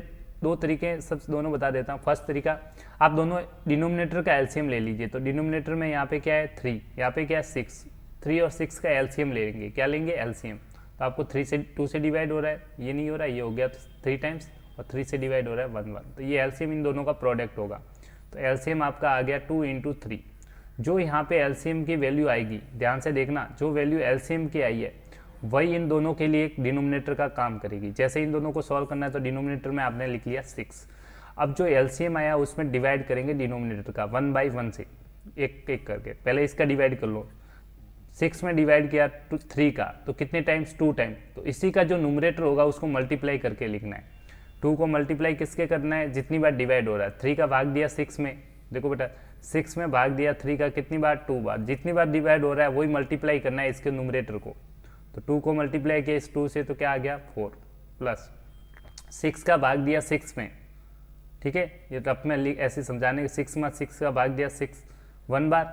2 तरीके दोनों बता देता हूँ। फर्स्ट तरीका, आप दोनों डिनोमिनेटर का एलसीएम ले लीजिए। तो डिनोमिनेटर में यहाँ पे क्या है? 3, यहाँ पे क्या है? 6। 3 और 6 का एलसीएम लेंगे। क्या लेंगे? एलसीएम। तो आपको 2 से डिवाइड हो रहा है, ये नहीं हो रहा है, ये हो गया 3 टाइम्स, और 3 से डिवाइड हो रहा है 1 तो ये एलसीएम इन दोनों का प्रोडक्ट होगा। तो एलसीएम आपका आ गया 2 × 3। जो यहाँ पे एलसीएम की वैल्यू आएगी, ध्यान से देखना, जो वैल्यू एलसीएम की आई है वही इन दोनों के लिए एक डिनोमिनेटर का काम करेगी। जैसे इन दोनों को सॉल्व करना है तो डिनोमिनेटर में आपने लिख लिया 6। अब जो एलसीएम आया उसमें डिवाइड करेंगे डिनोमिनेटर का 1/1 से, एक एक करके। पहले इसका डिवाइड कर लो, 6 में डिवाइड किया 3 का, तो कितने टाइम्स, 2 टाइम। तो इसी का जो न्यूमरेटर होगा उसको मल्टीप्लाई करके लिखना है। 2 को मल्टीप्लाई किसके करना है, जितनी बार डिवाइड हो रहा है। 3 का भाग दिया 6 में, देखो बेटा 6 में भाग दिया 3 का कितनी बार, 2 बार। जितनी बार डिवाइड हो रहा है वही मल्टीप्लाई करना है इसके न्यूमरेटर को। तो 2 को मल्टीप्लाई किया इस 2 से, तो क्या आ गया 4 प्लस 6 का भाग दिया 6 में, ठीक है। ये तो अपने ऐसे समझाने के 6 में 6 का भाग दिया 6 1 बार,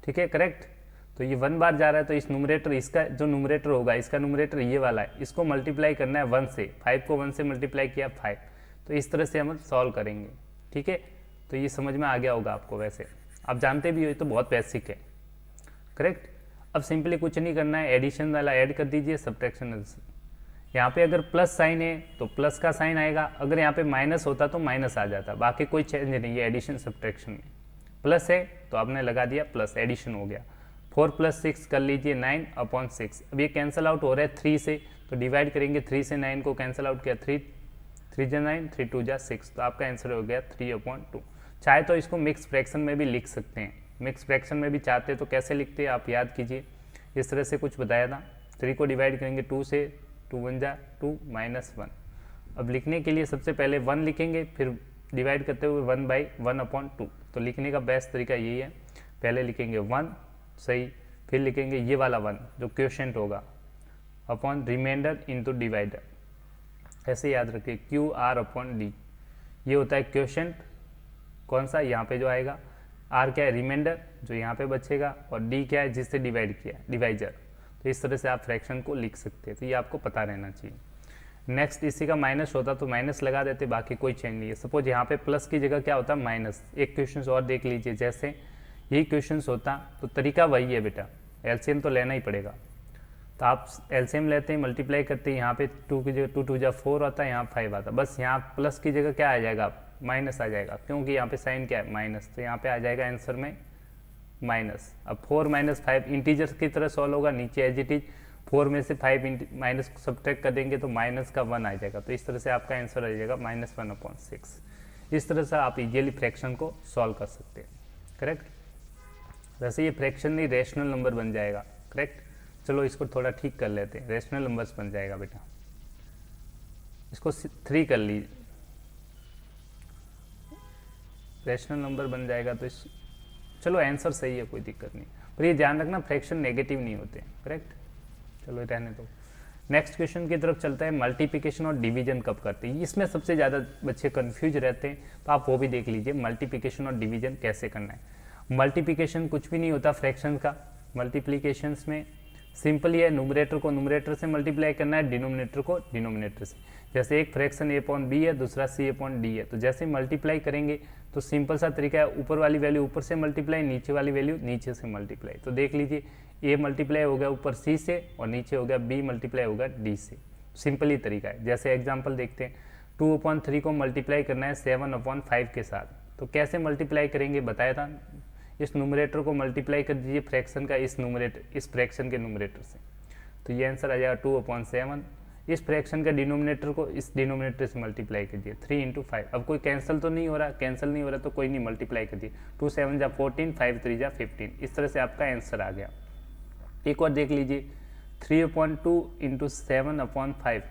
ठीक है करेक्ट। तो ये 1 बार जा रहा है, तो इस न्यूमरेटर, इसका जो न्यूमरेटर होगा, इसका न्यूमरेटर ये वाला है, इसको मल्टीप्लाई करना है 1 से। 5 को 1 से मल्टीप्लाई किया 5। तो इस तरह से हम सॉल्व करेंगे, ठीक है। तो ये समझ में आ गया होगा आपको, वैसे आप जानते भी हो, तो बहुत बेसिक है करेक्ट। अब सिंपली कुछ नहीं करना है, एडिशन वाला ऐड कर दीजिए, सब्ट्रैक्शन। यहाँ पे अगर प्लस साइन है तो प्लस का साइन आएगा, अगर यहाँ पे माइनस होता तो माइनस आ जाता, बाकी कोई चेंज नहीं है एडिशन सब्ट्रैक्शन में। प्लस है तो आपने लगा दिया प्लस, एडिशन हो गया। 4 + 6 कर लीजिए 9/6। अब ये कैंसिल आउट हो रहा है 3 से, तो डिवाइड करेंगे 3 से 9 को कैंसिल आउट किया, 3 3 9, 3 2 6, तो आपका आंसर हो गया 3/2। चाहे तो इसको मिक्स फ्रैक्शन में भी लिख सकते हैं, मिक्स फ्रैक्शन में भी चाहते तो कैसे लिखते हैं आप याद कीजिए, इस तरह से कुछ बताया था। 3 को डिवाइड करेंगे 2 से, 2 1 जा 2 -1। अब लिखने के लिए सबसे पहले 1 लिखेंगे, फिर डिवाइड करते हुए 1/1/2। तो लिखने का बेस्ट तरीका यही है, पहले लिखेंगे 1 सही, फिर लिखेंगे ये वाला 1 जो क्वोशिएंट होगा अपॉन रिमाइंडर इनटू डिवाइडर। ऐसे याद रखिए QR/D, ये होता है क्वोशिएंट कौन सा, यहाँ पे जो आएगा। R क्या है, रिमाइंडर जो यहाँ पे बचेगा, और D क्या है, जिससे डिवाइड किया, डिवाइजर। तो इस तरह से आप फ्रैक्शन को लिख सकते हैं, तो ये आपको पता रहना चाहिए। नेक्स्ट इसी का माइनस होता तो माइनस लगा देते, बाकी कोई चेंज नहीं है। सपोज यहाँ पे प्लस की जगह क्या होता माइनस। एक क्वेश्चन और देख लीजिए, जैसे यही क्वेश्चन होता तो तरीका वही है बेटा, एलसीएम तो लेना ही पड़ेगा। तो आप एलसीएम लेते हैं, मल्टीप्लाई करते हैं, यहाँ पे 2 की जगह 2 2 जा 4 आता है, यहाँ 5 आता, बस यहाँ प्लस की जगह क्या आ जाएगा, माइनस आ जाएगा, क्योंकि यहाँ पे साइन क्या है माइनस, तो यहाँ पे आ जाएगा आंसर में माइनस। अब 4 - 5 इंटीजर्स की तरह सॉल्व होगा, नीचे एज इट इज 4 में से 5 माइनस सब्ट्रैक्ट कर देंगे तो माइनस का 1 आ जाएगा। तो इस तरह से आपका आंसर आ जाएगा -1/6। इस तरह से आप इजीली फ्रैक्शन को सॉल्व कर सकते हैं करेक्ट। वैसे ये फ्रैक्शन नहीं रेशनल नंबर बन जाएगा करेक्ट। चलो इसको थोड़ा ठीक कर लेते हैं, रेशनल नंबर्स बन जाएगा बेटा। इसको 3 कर लीजिए, रेशनल नंबर बन जाएगा। तो इस चलो आंसर सही है, कोई दिक्कत नहीं, पर ये ध्यान रखना फ्रैक्शन नेगेटिव नहीं होते करेक्ट। चलो रहने दो, नेक्स्ट क्वेश्चन की तरफ चलता है। मल्टीप्लिकेशन और डिवीजन कब करते हैं, इसमें सबसे ज़्यादा बच्चे कंफ्यूज रहते हैं, तो आप वो भी देख लीजिए मल्टीप्लिकेशन और डिवीजन कैसे करना है। मल्टीप्लिकेशन कुछ भी नहीं होता फ्रैक्शन का, मल्टीप्लिकेशंस में सिंपल ही है, न्यूमरेटर को न्यूमरेटर से मल्टीप्लाई करना है, डिनोमिनेटर को डिनोमिनेटर से। जैसे एक फ्रैक्शन A/B है, दूसरा C/D है, तो जैसे मल्टीप्लाई करेंगे तो सिंपल सा तरीका है, ऊपर वाली वैल्यू ऊपर से मल्टीप्लाई, नीचे वाली वैल्यू नीचे से मल्टीप्लाई। तो देख लीजिए A मल्टीप्लाई हो गया ऊपर C से, और नीचे हो गया B मल्टीप्लाई होगा D से। सिंपल ही तरीका है। जैसे एग्जाम्पल देखते हैं, 2/3 को मल्टीप्लाई करना है 7/5 के साथ, तो कैसे मल्टीप्लाई करेंगे बताया था। इस न्यूमरेटर को मल्टीप्लाई कर दीजिए फ्रैक्शन का इस फ्रैक्शन के न्यूमरेटर से, तो ये आंसर आ जाएगा 2/7। इस फ्रैक्शन का डिनोमिनेटर को इस डिनोमिनेटर से मल्टीप्लाई कीजिए 3 × 5। अब कोई कैंसिल तो नहीं हो रहा, कैंसिल नहीं हो रहा तो कोई नहीं, मल्टीप्लाई कर दिए 2 7 जा 14, 5 3 जा 15। इस तरह से आपका आंसर आ गया। एक और देख लीजिए, 3/2 × 7/5,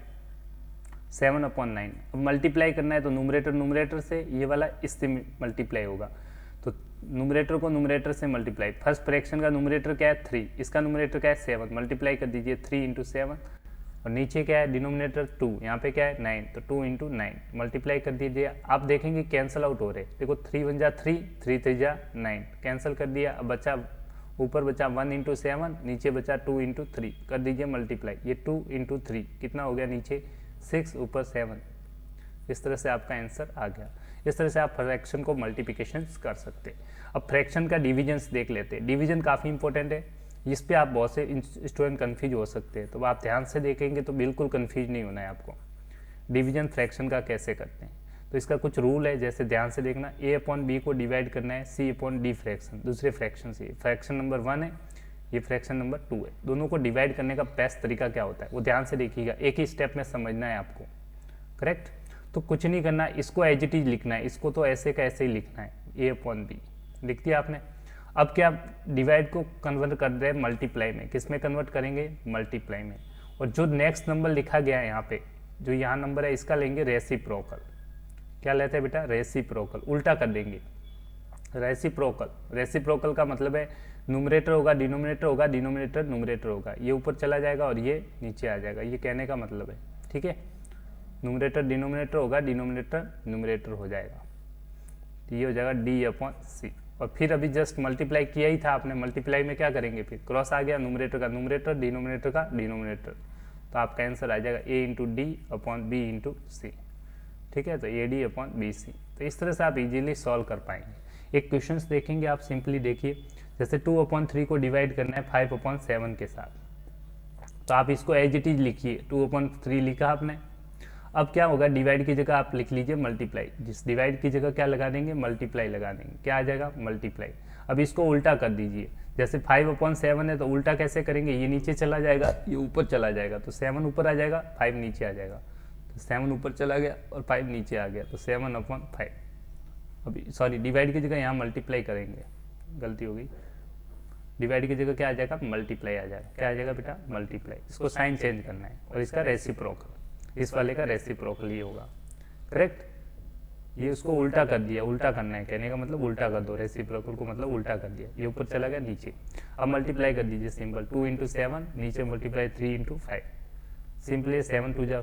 7/9। अब मल्टीप्लाई करना है तो न्यूमरेटर से, ये वाला इससे मल्टीप्लाई होगा, तो न्यूमरेटर को न्यूमरेटर से मल्टीप्लाई। फर्स्ट फ्रैक्शन का न्यूमरेटर क्या है 3, इसका न्यूमरेटर क्या है 7, मल्टीप्लाई कर दीजिए 3 × 7, और नीचे क्या है डिनोमिनेटर 2, यहाँ पे क्या है 9, तो 2 × 9 मल्टीप्लाई कर दीजिए। आप देखेंगे कैंसिल आउट हो रहे, देखो 3 1 जा 3, 3 3 जा 9, कैंसिल कर दिया। अब बचा ऊपर बचा 1 × 7, नीचे बचा 2 × 3, कर दीजिए मल्टीप्लाई। ये 2 × 3 कितना हो गया, नीचे 6 ऊपर 7। इस तरह से आपका आंसर आ गया। इस तरह से आप फ्रैक्शन को मल्टीप्लिकेशन कर सकते हैं। अब फ्रैक्शन का डिवीजन्स देख लेते हैं। डिवीजन काफ़ी इंपॉर्टेंट है, इस पे आप बहुत से स्टूडेंट कन्फ्यूज हो सकते हैं, तो आप ध्यान से देखेंगे तो बिल्कुल कन्फ्यूज नहीं होना है आपको। डिवीजन फ्रैक्शन का कैसे करते हैं, तो इसका कुछ रूल है, जैसे ध्यान से देखना। A/B को डिवाइड करना है C/D फ्रैक्शन, दूसरे फ्रैक्शन से। फ्रैक्शन नंबर 1 है, ये फ्रैक्शन नंबर 2 है। दोनों को डिवाइड करने का बेस्ट तरीका क्या होता है वो ध्यान से देखिएगा, एक ही स्टेप में समझना है आपको करेक्ट। तो कुछ नहीं करना, इसको एज इट इज लिखना है, इसको तो ऐसे का ऐसे ही लिखना है। A/B लिख दिया आपने। अब क्या डिवाइड को कन्वर्ट कर रहे हैं मल्टीप्लाई में, किस में कन्वर्ट करेंगे, मल्टीप्लाई में। और जो नेक्स्ट नंबर लिखा गया है यहाँ पे, जो यहाँ नंबर है इसका लेंगे रेसिप्रोकल। क्या लेते हैं बेटा, रेसिप्रोकल, उल्टा कर देंगे रेसिप्रोकल। रेसिप्रोकल का मतलब है न्यूमरेटर होगा डिनोमिनेटर होगा, डिनोमिनेटर न्यूमरेटर होगा, ये ऊपर चला जाएगा और ये नीचे आ जाएगा, ये कहने का मतलब है, ठीक है। न्यूमरेटर डिनोमिनेटर होगा, डिनोमिनेटर न्यूमरेटर हो जाएगा, तो ये हो जाएगा D/C। और फिर अभी जस्ट मल्टीप्लाई किया ही था आपने, मल्टीप्लाई में क्या करेंगे, फिर क्रॉस आ गया न्यूमरेटर का न्यूमरेटर, डिनोमिनेटर का डिनोमिनेटर, तो आपका आंसर आ जाएगा A/D/B/C, ठीक है। तो AD/BC। तो इस तरह से आप इजीली सॉल्व कर पाएंगे। एक क्वेश्चंस देखेंगे आप, सिंपली देखिए, जैसे 2/3 को डिवाइड करना है 5/7 के साथ, तो आप इसको एज इट इज लिखिए, 2/3 लिखा आपने। अब क्या होगा, डिवाइड की जगह आप लिख लीजिए मल्टीप्लाई, जिस डिवाइड की जगह क्या लगा देंगे, मल्टीप्लाई लगा देंगे, क्या आ जाएगा, मल्टीप्लाई। अब इसको उल्टा कर दीजिए, जैसे 5/7 है तो उल्टा कैसे करेंगे, ये नीचे चला जाएगा, ये ऊपर चला जाएगा, तो 7 ऊपर आ जाएगा, 5 नीचे आ जाएगा, तो 7 ऊपर चला गया और 5 नीचे आ गया, तो 7/5। अभी सॉरी, डिवाइड की जगह यहाँ मल्टीप्लाई करेंगे, गलती हो गई, डिवाइड की जगह क्या आ जाएगा, मल्टीप्लाई आ जाएगा, क्या आ जाएगा बेटा, मल्टीप्लाई। इसको साइन चेंज करना है और इसका रेसिप्रोकल, इस वाले का रेसिप्रोकल ये होगा, करेक्ट। ये उसको उल्टा कर दिया, उल्टा करना है, कहने का मतलब उल्टा कर दो, रेसिप्रोकल को मतलब उल्टा कर दिया, ये ऊपर चला गया नीचे। अब मल्टीप्लाई कर दीजिए, सिंपल, 2 × 7, नीचे मल्टीप्लाई 3 × 5, सिंपली 7 2 जा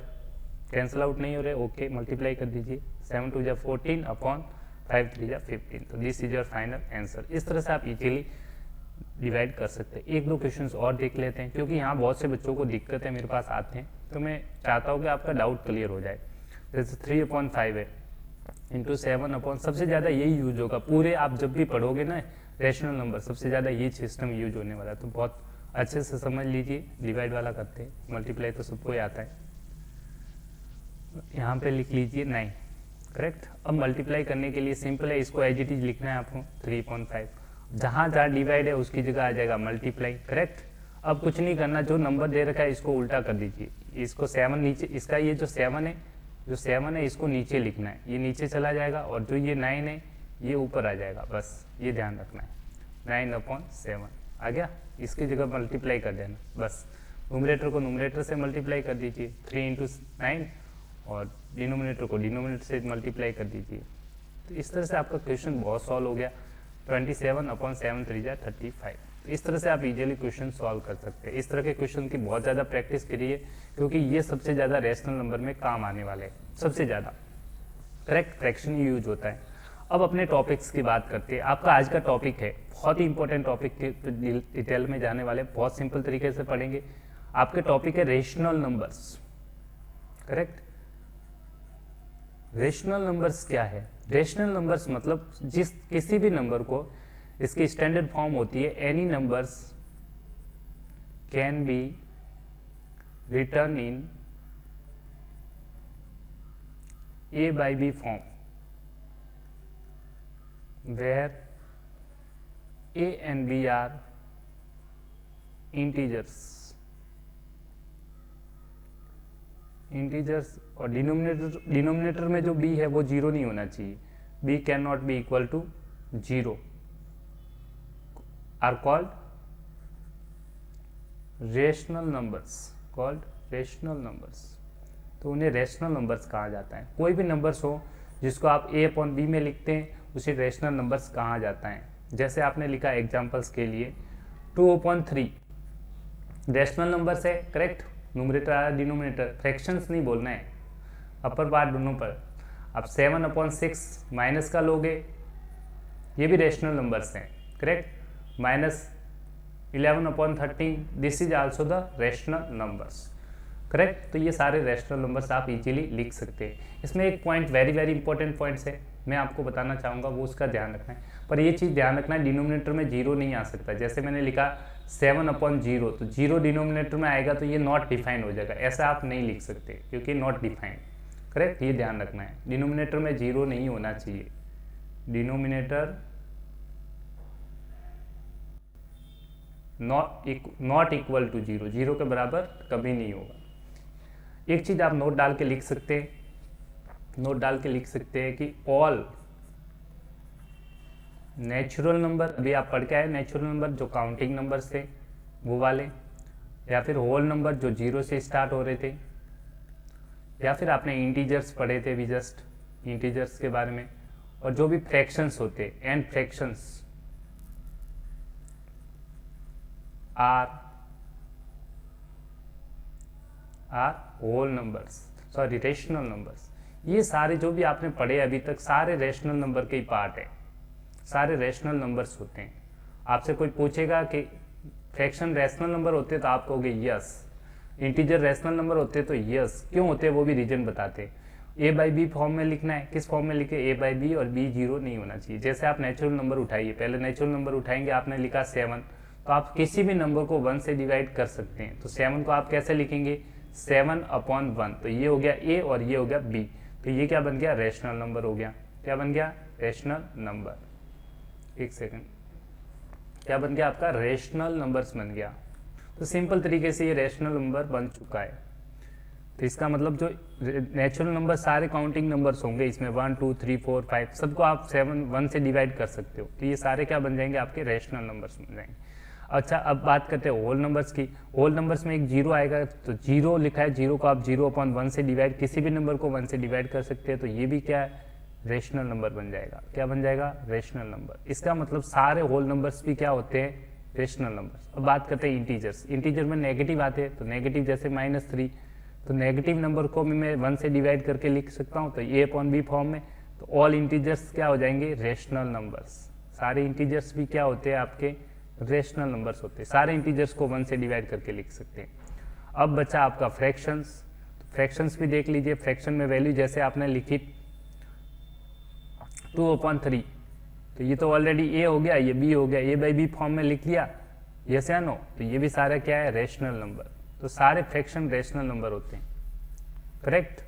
कैंसिल आउट नहीं हो रहे, ओके, मल्टीप्लाई कर दीजिए, 7 2 जा 14 अपॉन 5 3 जा 15, तो this is your final answer. इस तरह से आप इजीली डिवाइड कर सकते हैं। एक दो क्वेश्चंस और देख लेते हैं, क्योंकि यहाँ बहुत से बच्चों को दिक्कत है, मेरे पास आते हैं, तो मैं चाहता हूँ कि आपका डाउट क्लियर हो जाए। जैसे 3/5 है इंटू 7 सबसे ज़्यादा यही यूज होगा, पूरे आप जब भी पढ़ोगे ना रेशनल नंबर, सबसे ज़्यादा ये सिस्टम यूज होने वाला है, तो बहुत अच्छे से समझ लीजिए। डिवाइड वाला करते हैं, मल्टीप्लाई तो सबको ही आता है। यहाँ पे लिख लीजिए 9, करेक्ट। अब मल्टीप्लाई करने के लिए सिंपल है, इसको एज इट इज लिखना है आपको, 3/5, जहाँ जहाँ डिवाइड है उसकी जगह आ जाएगा मल्टीप्लाई, करेक्ट। अब कुछ नहीं करना, जो नंबर दे रखा है इसको उल्टा कर दीजिए, इसको 7 नीचे, इसका ये जो 7 है इसको नीचे लिखना है, ये नीचे चला जाएगा, और जो ये 9 है ये ऊपर आ जाएगा, बस ये ध्यान रखना है। 9/7 आ गया, इसकी जगह मल्टीप्लाई कर देना, बस न्यूमरेटर को न्यूमरेटर से मल्टीप्लाई कर दीजिए, 3 × 9, और डिनोमिनेटर को डिनोमिनेटर से मल्टीप्लाई कर दीजिए। तो इस तरह से आपका क्वेश्चन बहुत सॉल्व हो गया। 27/7 3 जा 35। इस तरह से आप इजीली क्वेश्चन सॉल्व कर सकते हैं। इस तरह के क्वेश्चन की बहुत ज़्यादा प्रैक्टिस करिए, क्योंकि ये सबसे ज़्यादा रैशनल नंबर में काम आने वाले हैं, सबसे ज़्यादा, करेक्ट। फ्रैक्शन ही यूज होता है। अब अपने टॉपिक्स की बात करते हैं। आपका आज का टॉपिक है बहुत ही इंपॉर्टेंट टॉपिक के डिटेल में जाने वाले, बहुत सिंपल तरीके से पढ़ेंगे। आपके टॉपिक है rational numbers, correct. Rational numbers क्या है? रेशनल नंबर्स मतलब जिस किसी भी नंबर को, इसकी स्टैंडर्ड फॉर्म होती है any numbers can be return in A/B form where A and B are integers और डिनोमिनेटर में जो b है वो 0 नहीं होना चाहिए, b can not be equal to 0, are called rational numbers. तो उन्हें रेशनल नंबर्स कहा जाता है। कोई भी नंबर्स हो जिसको आप A/B में लिखते हैं उसे रेशनल नंबर्स कहा जाता है। जैसे आपने लिखा एग्जांपल्स के लिए 2/3 रेशनल नंबर्स है, करेक्ट। न्यूमरेटर आ डिनोमिनेटर, फ्रैक्शंस नहीं बोलना है, अपर पार्ट दोनों पर। अब 7/6 माइनस का लोगे, ये भी रेशनल नंबर्स हैं, correct. -11/13 this is also the rational numbers, correct. तो ये सारे रेशनल नंबर्स आप इजीली लिख सकते हैं। इसमें एक पॉइंट वेरी इंपॉर्टेंट पॉइंट्स है, मैं आपको बताना चाहूँगा, वो उसका ध्यान रखना है। पर ये चीज़ ध्यान रखना है, डिनोमिनेटर में 0 नहीं आ सकता। जैसे मैंने लिखा 7/0, तो 0 डिनोमिनेटर में आएगा तो ये नॉट डिफाइन हो जाएगा, ऐसा आप नहीं लिख सकते क्योंकि नॉट डिफाइन, करेक्ट। ये ध्यान रखना है, डिनोमिनेटर में 0 नहीं होना चाहिए। डिनोमिनेटर नॉट इक्वल टू 0, 0 के बराबर कभी नहीं होगा। एक चीज़ आप नोट डाल के लिख सकते हैं, कि ऑल नेचुरल नंबर अभी आप पढ़ के आए, नेचुरल नंबर जो काउंटिंग नंबर्स थे वो वाले, या फिर होल नंबर जो 0 से स्टार्ट हो रहे थे, या फिर आपने इंटीजर्स पढ़े थे भी जस्ट इंटीजर्स के बारे में, और जो भी फ्रैक्शंस होते and fractions are whole numbers, sorry rational numbers. ये सारे जो भी आपने पढ़े अभी तक सारे रेशनल नंबर के ही पार्ट है, सारे रेशनल नंबर्स होते हैं। आपसे कोई पूछेगा कि फ्रैक्शन रेशनल नंबर होते तो आप कहोगे यस, इंटीजर रेशनल नंबर होते तो यस, क्यों होते वो भी रीजन बताते। ए बाई बी फॉर्म में लिखना है, किस फॉर्म में लिखे, ए बाई बी और बी 0 नहीं होना चाहिए। जैसे आप नेचुरल नंबर उठाइए, पहले नेचुरल नंबर उठाएंगे, आपने लिखा 7, तो आप किसी भी नंबर को 1 से डिवाइड कर सकते हैं। तो 7 को आप कैसे लिखेंगे, 7/1, तो ये हो गया ए और ये हो गया बी, तो ये क्या बन गया, रेशनल नंबर हो गया। क्या बन गया, रेशनल नंबर। एक सेकंड, क्या बन गया आपका, रेशनल नंबर्स बन गया। तो सिंपल तरीके से ये रेशनल नंबर बन चुका है। तो इसका मतलब जो नेचुरल नंबर सारे काउंटिंग नंबर्स होंगे इसमें 1 2 3 4 5 सबको आप 1 से डिवाइड कर सकते हो, तो ये सारे क्या बन जाएंगे, आपके रेशनल नंबर्स बन जाएंगे। अच्छा, अब बात करते हैं होल नंबर्स की। होल नंबर्स में एक 0 आएगा, तो 0 लिखा है, 0 को आप 0/1 से डिवाइड, किसी भी नंबर को 1 से डिवाइड कर सकते हैं, तो ये भी क्या है, रेशनल नंबर बन जाएगा। क्या बन जाएगा, रेशनल नंबर। इसका मतलब सारे होल नंबर्स भी क्या होते हैं, रेशनल नंबर्स। अब बात करते हैं इंटीजर्स। इंटीजर में नेगेटिव आते हैं, तो नेगेटिव जैसे -3, तो नेगेटिव नंबर को भी मैं 1 से डिवाइड करके लिख सकता हूँ, तो a/b फॉर्म में। तो ऑल इंटीजर्स क्या हो जाएंगे, रेशनल नंबर्स। सारे इंटीजर्स भी क्या होते हैं, आपके रेशनल नंबर्स होते हैं। सारे इंटीजर्स को 1 से डिवाइड करके लिख सकते हैं। अब बचा आपका फ्रैक्शंस। तो फ्रैक्शंस भी देख लीजिए। फ्रैक्शन में वैल्यू जैसे आपने लिखी 2/3, तो ये तो ऑलरेडी ए हो गया, ये बी हो गया, ए बाई बी फॉर्म में लिख लिया, यस या नो, तो ये भी सारा क्या है, रेशनल नंबर। तो सारे फ्रैक्शन रेशनल नंबर होते हैं, करेक्ट।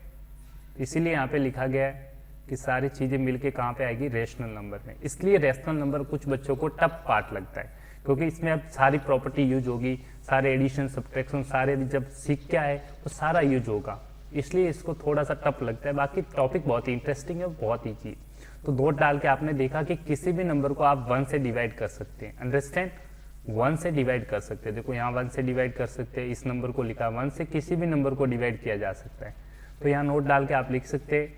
इसीलिए यहाँ पे लिखा गया है कि सारी चीज़ें मिलके कहाँ पे आएगी, रेशनल नंबर में। इसलिए रेशनल नंबर कुछ बच्चों को टफ पार्ट लगता है, क्योंकि इसमें अब सारी प्रॉपर्टी यूज होगी, सारे एडिशन सब्ट्रैक्शन सारे जब सीख के आए तो सारा यूज होगा, इसलिए इसको थोड़ा सा टफ लगता है। बाकी टॉपिक बहुत ही इंटरेस्टिंग है, बहुत ही चीज। तो दो डाल के आपने देखा कि किसी भी नंबर को आप 1 से डिवाइड कर सकते हैं, अंडरस्टैंड, 1 से डिवाइड कर सकते हैं। देखो यहाँ 1 से डिवाइड कर सकते हैं, इस नंबर को लिखा, 1 से किसी भी नंबर को डिवाइड किया जा सकता है। तो यहाँ नोट डाल के आप लिख सकते हैं,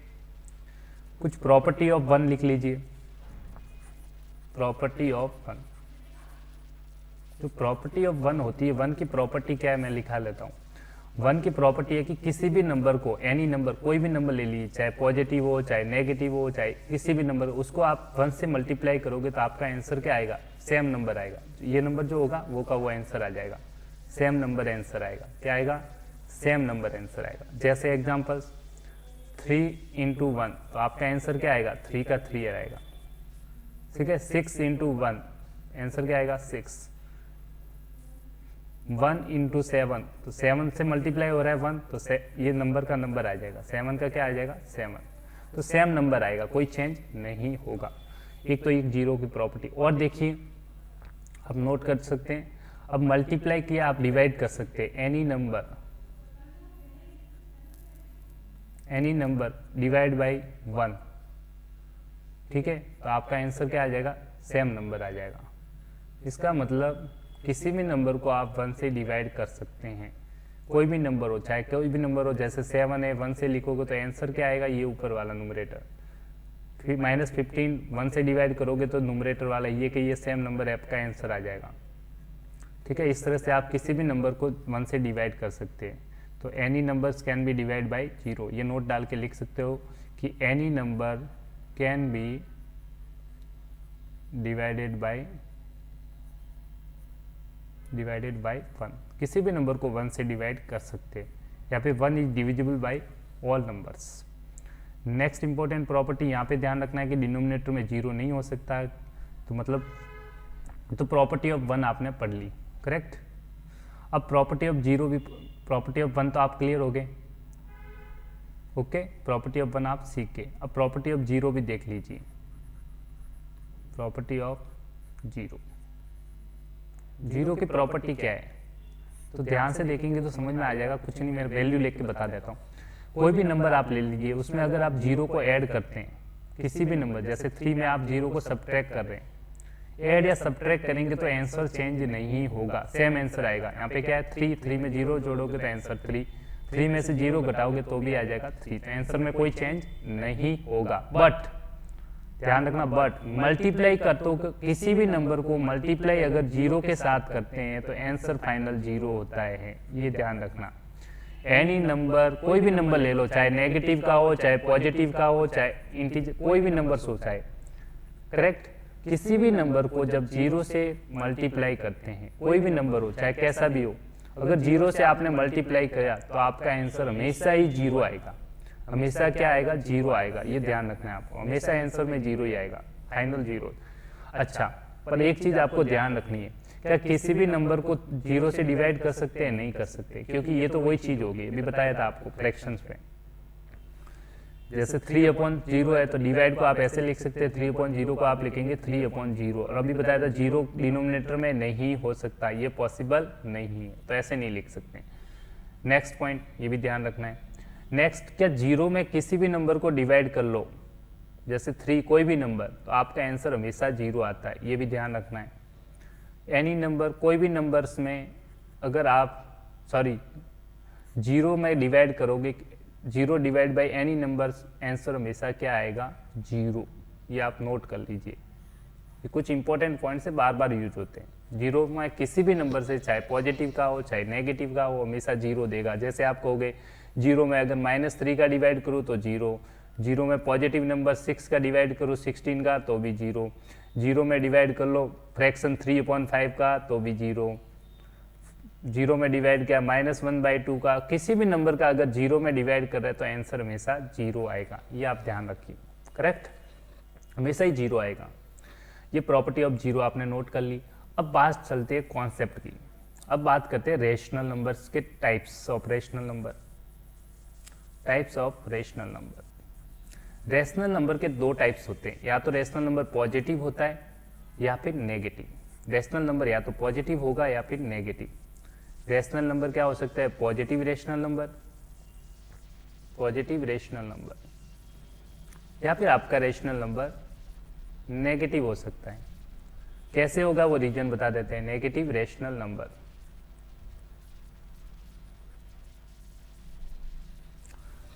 कुछ प्रॉपर्टी ऑफ 1 लिख लीजिए, प्रॉपर्टी ऑफ 1। जो प्रॉपर्टी ऑफ 1 होती है, 1 की प्रॉपर्टी क्या है मैं लिखा लेता हूँ। 1 की प्रॉपर्टी है कि किसी भी नंबर को, एनी नंबर, कोई भी नंबर ले लीजिए, चाहे पॉजिटिव हो, चाहे नेगेटिव हो, चाहे किसी भी नंबर, उसको आप 1 से मल्टीप्लाई करोगे तो आपका आंसर क्या आएगा, सेम नंबर आएगा। ये नंबर जो होगा वो का वो आंसर आ जाएगा, सेम नंबर आंसर आएगा। क्या आएगा, सेम नंबर आंसर आएगा। जैसे एग्जाम्पल्स 3 × 1, तो आपका आंसर क्या आएगा, 3 का 3 आएगा, ठीक है। 6 × 1, आंसर क्या आएगा, 6। 1 × 7, तो 7 से मल्टीप्लाई हो रहा है 1, तो ये नंबर का नंबर आ जाएगा, 7 का क्या आ जाएगा, 7। तो सेम नंबर आएगा, कोई चेंज नहीं होगा। एक तो एक जीरो की प्रॉपर्टी। और देखिए, आप नोट कर सकते हैं, अब मल्टीप्लाई किया आप डिवाइड कर सकते हैं, एनी नंबर डिवाइड बाई 1, ठीक है। तो आपका आंसर क्या आ जाएगा, सेम नंबर आ जाएगा। इसका मतलब किसी भी नंबर को आप 1 से डिवाइड कर सकते हैं, कोई भी नंबर हो, चाहे कोई भी नंबर हो। जैसे 7 है, 1 से लिखोगे तो आंसर क्या आएगा, ये ऊपर वाला न्यूमरेटर। फिर -15 1 से डिवाइड करोगे तो न्यूमरेटर वाला ये कि ये सेम नंबर है, आपका आंसर आ जाएगा, ठीक है। इस तरह से आप किसी भी नंबर को 1 से डिवाइड कर सकते हैं। तो any numbers can be divide by 0, ये नोट डाल के लिख सकते हो कि any number can be divided by 1। किसी भी नंबर को 1 से डिवाइड कर सकते हैं, या फिर 1 is divisible by all numbers. Next important property यहाँ पे ध्यान रखना है कि डिनोमिनेटर में 0 नहीं हो सकता है, तो मतलब तो प्रॉपर्टी ऑफ 1 आपने पढ़ ली, करेक्ट। अब प्रॉपर्टी ऑफ 0 भी, प्रॉपर्टी ऑफ 1 तो आप क्लियर हो गए, ओके। प्रॉपर्टी ऑफ 1 आप सीख गए। अब प्रॉपर्टी ऑफ 0 भी देख लीजिए, प्रॉपर्टी ऑफ 0 की प्रॉपर्टी क्या है, तो ध्यान से देखेंगे तो समझ में आ जाएगा। कुछ नहीं, मैं वैल्यू लेके बता देता हूँ। कोई भी नंबर आप ले लीजिए, उसमें अगर आप 0 को ऐड करते हैं, किसी भी नंबर, जैसे 3 में आप 0 को सब्ट्रैक्ट कर रहे हैं, ऐड या सब्ट्रैक्ट करेंगे तो आंसर चेंज नहीं होगा, सेम आंसर आएगा। यहाँ पे क्या है 3, 3 में 0 जोड़ोगे तो आंसर 3, 3 में से 0 घटाओगे तो भी आ जाएगा 3, तो आंसर में कोई चेंज नहीं होगा। बट ध्यान रखना, बट मल्टीप्लाई करते हो किसी भी नंबर को मल्टीप्लाई अगर 0 के साथ करते हैं तो आंसर फाइनल 0 होता है, ये ध्यान रखना। एनी नंबर, कोई भी नंबर ले लो, चाहे नेगेटिव का हो, चाहे पॉजिटिव का हो, चाहे इंटीजर, कोई भी नंबर हो, चाहे करेक्ट, किसी भी नंबर को जब 0 से मल्टीप्लाई करते हैं, कोई भी नंबर हो चाहे कैसा भी हो, अगर 0 से आपने मल्टीप्लाई किया तो आपका आंसर हमेशा ही 0 आएगा। हमेशा क्या आएगा? 0 आएगा, ये ध्यान रखना है आपको, हमेशा आंसर में 0 ही आएगा, फाइनल 0। अच्छा, पर एक चीज आपको ध्यान रखनी है, क्या किसी भी नंबर को 0 से डिवाइड कर सकते हैं? नहीं कर सकते, क्योंकि ये तो वही चीज होगी, अभी बताया था आपको फ्रैक्शंस पे। जैसे 3/0 है तो डिवाइड को आप ऐसे लिख सकते हैं, 3/0 को आप लिखेंगे 3/0, और अभी बताया था 0 डिनोमिनेटर में नहीं हो सकता, ये पॉसिबल नहीं है, तो ऐसे नहीं लिख सकते। नेक्स्ट पॉइंट, ये भी ध्यान रखना है। नेक्स्ट, क्या 0 में किसी भी नंबर को डिवाइड कर लो, जैसे 3 कोई भी नंबर, तो आपका आंसर हमेशा 0 आता है, ये भी ध्यान रखना है। एनी नंबर, कोई भी नंबर्स में अगर आप 0 में डिवाइड करोगे, 0 divide by any numbers, answer हमेशा क्या आएगा? 0। ये आप नोट कर लीजिए, ये कुछ इंपॉर्टेंट पॉइंट से बार बार यूज होते हैं। 0 में किसी भी नंबर से, चाहे पॉजिटिव का हो चाहे नेगेटिव का हो, हमेशा 0 देगा। जैसे आप कहोगे 0 में अगर -3 का डिवाइड करूँ तो 0, 0 में पॉजिटिव नंबर 6 का डिवाइड करूँ 16 का तो भी 0, 0 में डिवाइड कर लो फ्रैक्शन 3/5 का तो भी 0, 0 में डिवाइड किया -1/2 का, किसी भी नंबर का अगर 0 में डिवाइड कर रहे हैं तो आंसर हमेशा 0 आएगा, ये आप ध्यान रखिए। करेक्ट, हमेशा ही 0 आएगा। ये प्रॉपर्टी ऑफ 0 आपने नोट कर ली। अब बात चलती है कॉन्सेप्ट की। अब बात करते हैं रेशनल नंबर्स के types of rational number. Types of rational number. Rational number के 2 टाइप्स होते हैं, या तो रेशनल नंबर पॉजिटिव होता है या फिर नेगेटिव। रेशनल नंबर या तो पॉजिटिव होगा या फिर नेगेटिव। रेशनल नंबर क्या हो सकता है? Positive rational number, positive rational number, या फिर आपका रेशनल नंबर नेगेटिव हो सकता है। कैसे होगा वो रीजन बता देते हैं। Negative rational number,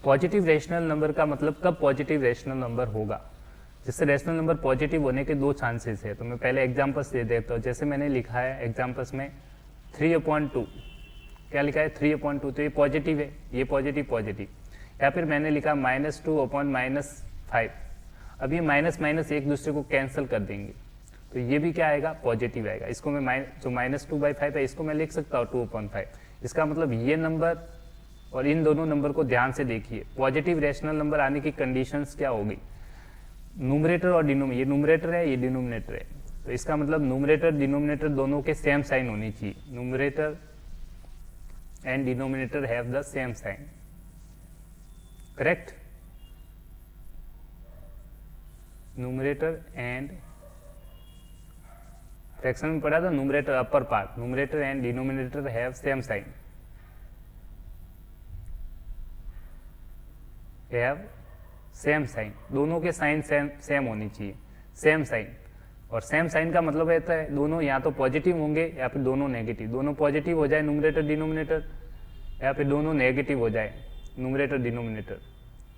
positive rational number का मतलब कब पॉजिटिव रेशनल नंबर होगा? जिससे रेशनल नंबर पॉजिटिव होने के 2 चांसेस है। तो मैं पहले एग्जांपल्स दे देता हूँ। जैसे मैंने लिखा है एग्जांपल्स में 3/2, क्या लिखा है? 3/2, तो ये पॉजिटिव है, ये पॉजिटिव। या फिर मैंने लिखा -2/-5, अब ये माइनस माइनस एक दूसरे को कैंसिल कर देंगे, तो ये भी क्या आएगा? पॉजिटिव आएगा। इसको मैं जो -2/5 है इसको मैं लिख सकता हूँ 2/5। इसका मतलब ये नंबर और इन दोनों नंबर को ध्यान से देखिए। पॉजिटिव रेशनल नंबर आने की कंडीशंस क्या होगी? न्यूमरेटर और डिनोमिनेटर, ये न्यूमरेटर है, ये डिनोमिनेटर है, तो इसका मतलब न्यूमरेटर डिनोमिनेटर दोनों के सेम साइन होनी चाहिए। Numerator and denominator have the same sign, correct? Numerator and, fraction में पढ़ा था numerator upper part, numerator and denominator have same sign, have same sign, दोनों के साइन सेम होनी चाहिए, सेम साइन। और सेम साइन का मतलब रहता है दोनों या तो पॉजिटिव होंगे या फिर दोनों नेगेटिव। दोनों पॉजिटिव हो जाए न्यूमरेटर डिनोमिनेटर, या फिर दोनों नेगेटिव हो जाए न्यूमरेटर डिनोमिनेटर,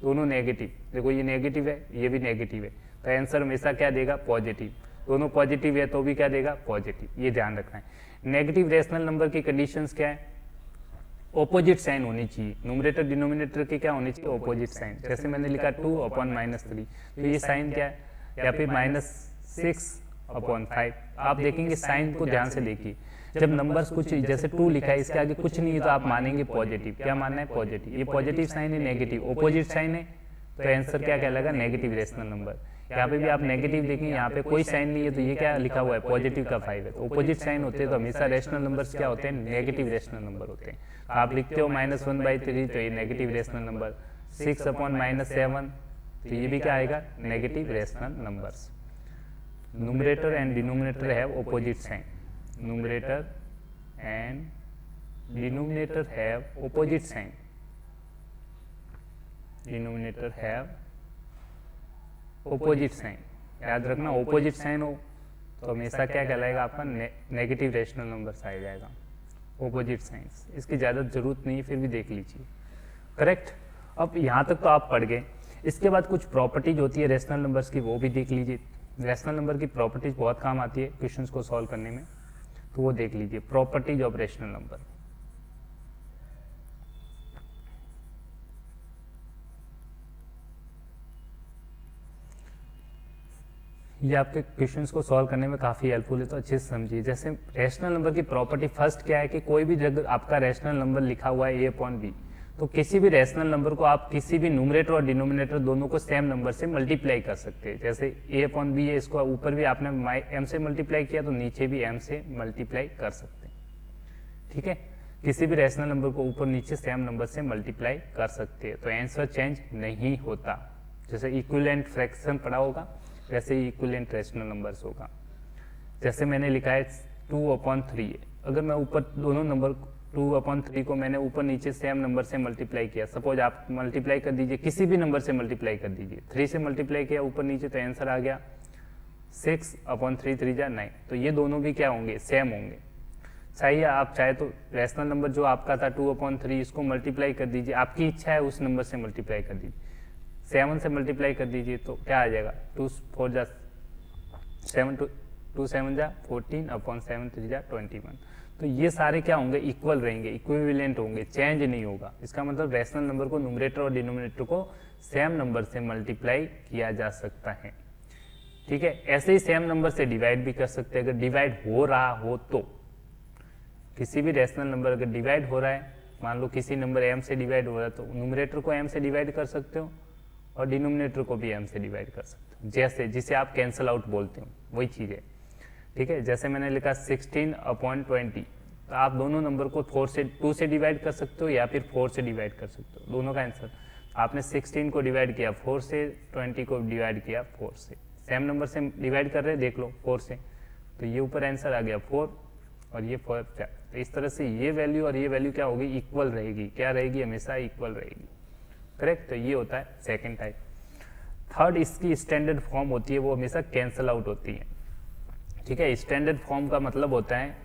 दोनों नेगेटिव। देखो ये नेगेटिव है, ये भी नेगेटिव है, तो आंसर हमेशा क्या देगा? पॉजिटिव। दोनों पॉजिटिव है तो भी क्या देगा? पॉजिटिव। ये ध्यान रखना है। नेगेटिव रेशनल नंबर की कंडीशंस क्या है? ऑपोजिट साइन होनी चाहिए। न्यूमरेटर डिनोमिनेटर की क्या होनी चाहिए? Opposite sign. जैसे मैंने लिखा 2/-3, तो ये साइन क्या है? या फिर -6/5। आप देखेंगे साइन को ध्यान से देखिए, जब नंबर्स कुछ जैसे 2 लिखा है, इसके आगे कुछ नहीं है तो आप मानेंगे पॉजिटिव। क्या मानना है? पॉजिटिव। ये पॉजिटिव साइन है, नेगेटिव ऑपोजिट साइन है, तो आंसर क्या कहलाएगा? Negative rational number. यहाँ पे भी आप नेगेटिव देखेंगे, यहाँ पे कोई साइन नहीं है, तो ये क्या लिखा हुआ है? पॉजिटिव का 5 है। तो ऑपोजिट साइन होते हैं तो हमेशा रेशनल नंबर्स क्या होते हैं? नेगेटिव रेशनल नंबर होते हैं। आप लिखते हो -1/3, तो ये नेगेटिव रेशनल नंबर। 6/-7, तो ये भी क्या आएगा? Negative rational numbers. Numerator and denominator have opposite sign, numerator and denominator have opposite sign, denominator have opposite sign. याद रखना, ऑपोजिट साइन हो तो हमेशा क्या कहलाएगा आपका नेगेटिव रेशनल नंबर आ जाएगा, ऑपोजिट साइंस। इसकी ज़्यादा ज़रूरत नहीं है, फिर भी देख लीजिए। करेक्ट। अब यहाँ तक तो आप पढ़ गए। इसके बाद कुछ प्रॉपर्टीज होती है रेशनल नंबर्स की, वो भी देख लीजिए। रेशनल नंबर की प्रॉपर्टीज बहुत काम आती है क्वेश्चंस को सॉल्व करने में, तो वो देख लीजिए, प्रॉपर्टीज ऑफ रेशनल नंबर। ये आपके क्वेश्चंस को सॉल्व करने में काफ़ी हेल्पफुल है, तो अच्छे से समझिए। जैसे रेशनल नंबर की प्रॉपर्टी फर्स्ट क्या है कि कोई भी जगह आपका रेशनल नंबर लिखा हुआ है a/b, तो किसी भी रेशनल नंबर को आप किसी भी न्यूमरेटर और डिनोमिनेटर दोनों को सेम नंबर से मल्टीप्लाई कर सकते हैं। जैसे a/b है, इसको ऊपर भी आपने m से मल्टीप्लाई किया तो नीचे भी m से मल्टीप्लाई कर सकते हैं। ठीक है, किसी भी रेशनल नंबर को ऊपर नीचे सेम नंबर से मल्टीप्लाई कर सकते हैं, तो आंसर चेंज नहीं होता। जैसे इक्विवेलेंट फ्रैक्शन पढ़ा होगा, वैसे ही इक्विवेलेंट रेशनल नंबर्स होगा। जैसे मैंने लिखा है 2/3 है, अगर मैं ऊपर दोनों नंबर 2/3 को मैंने ऊपर नीचे सेम नंबर से मल्टीप्लाई किया, सपोज आप मल्टीप्लाई कर दीजिए, किसी भी नंबर से मल्टीप्लाई कर दीजिए, 3 से मल्टीप्लाई किया ऊपर नीचे, तो आंसर आ गया 6/3, 3 जा 9। तो ये दोनों भी क्या होंगे, सेम होंगे। चाहिए आप चाहे तो रेशनल नंबर जो आपका था 2/3, इसको मल्टीप्लाई कर दीजिए, आपकी इच्छा है उस नंबर से मल्टीप्लाई कर दीजिए, 7 से मल्टीप्लाई कर दीजिए, तो क्या आ जाएगा 2 4 जा 7, 2 7 जा 14/7, 3 जा 21। तो ये सारे क्या होंगे, इक्वल रहेंगे, इक्विवेलेंट होंगे, चेंज नहीं होगा। इसका मतलब रेशनल नंबर को न्यूमरेटर और डिनोमिनेटर को सेम नंबर से मल्टीप्लाई किया जा सकता है। ठीक है, ऐसे ही सेम नंबर से डिवाइड भी कर सकते हैं, अगर डिवाइड हो रहा हो तो। किसी भी रेशनल नंबर अगर डिवाइड हो रहा है, मान लो किसी नंबर m से डिवाइड हो रहा है, तो न्यूमरेटर को m से डिवाइड कर सकते हो और डिनोमिनेटर को भी m से डिवाइड कर सकते हो, जैसे जिसे आप कैंसल आउट बोलते हो, वही चीज़ है। ठीक है, जैसे मैंने लिखा 16/20, तो आप दोनों नंबर को 2 से डिवाइड कर सकते हो या फिर 4 से डिवाइड कर सकते हो, दोनों का आंसर। आपने 16 को डिवाइड किया 4 से, 20 को डिवाइड किया 4 से, सेम नंबर से डिवाइड कर रहे हैं, देख लो 4 से, तो ये ऊपर आंसर आ गया 4 और ये 4। तो इस तरह से ये वैल्यू और ये वैल्यू क्या होगी, इक्वल रहेगी। क्या रहेगी, हमेशा इक्वल रहेगी। करेक्ट, तो ये होता है सेकेंड टाइप। थर्ड इसकी स्टैंडर्ड फॉर्म होती है, वो हमेशा कैंसल आउट होती है। ठीक है, स्टैंडर्ड फॉर्म का मतलब होता है,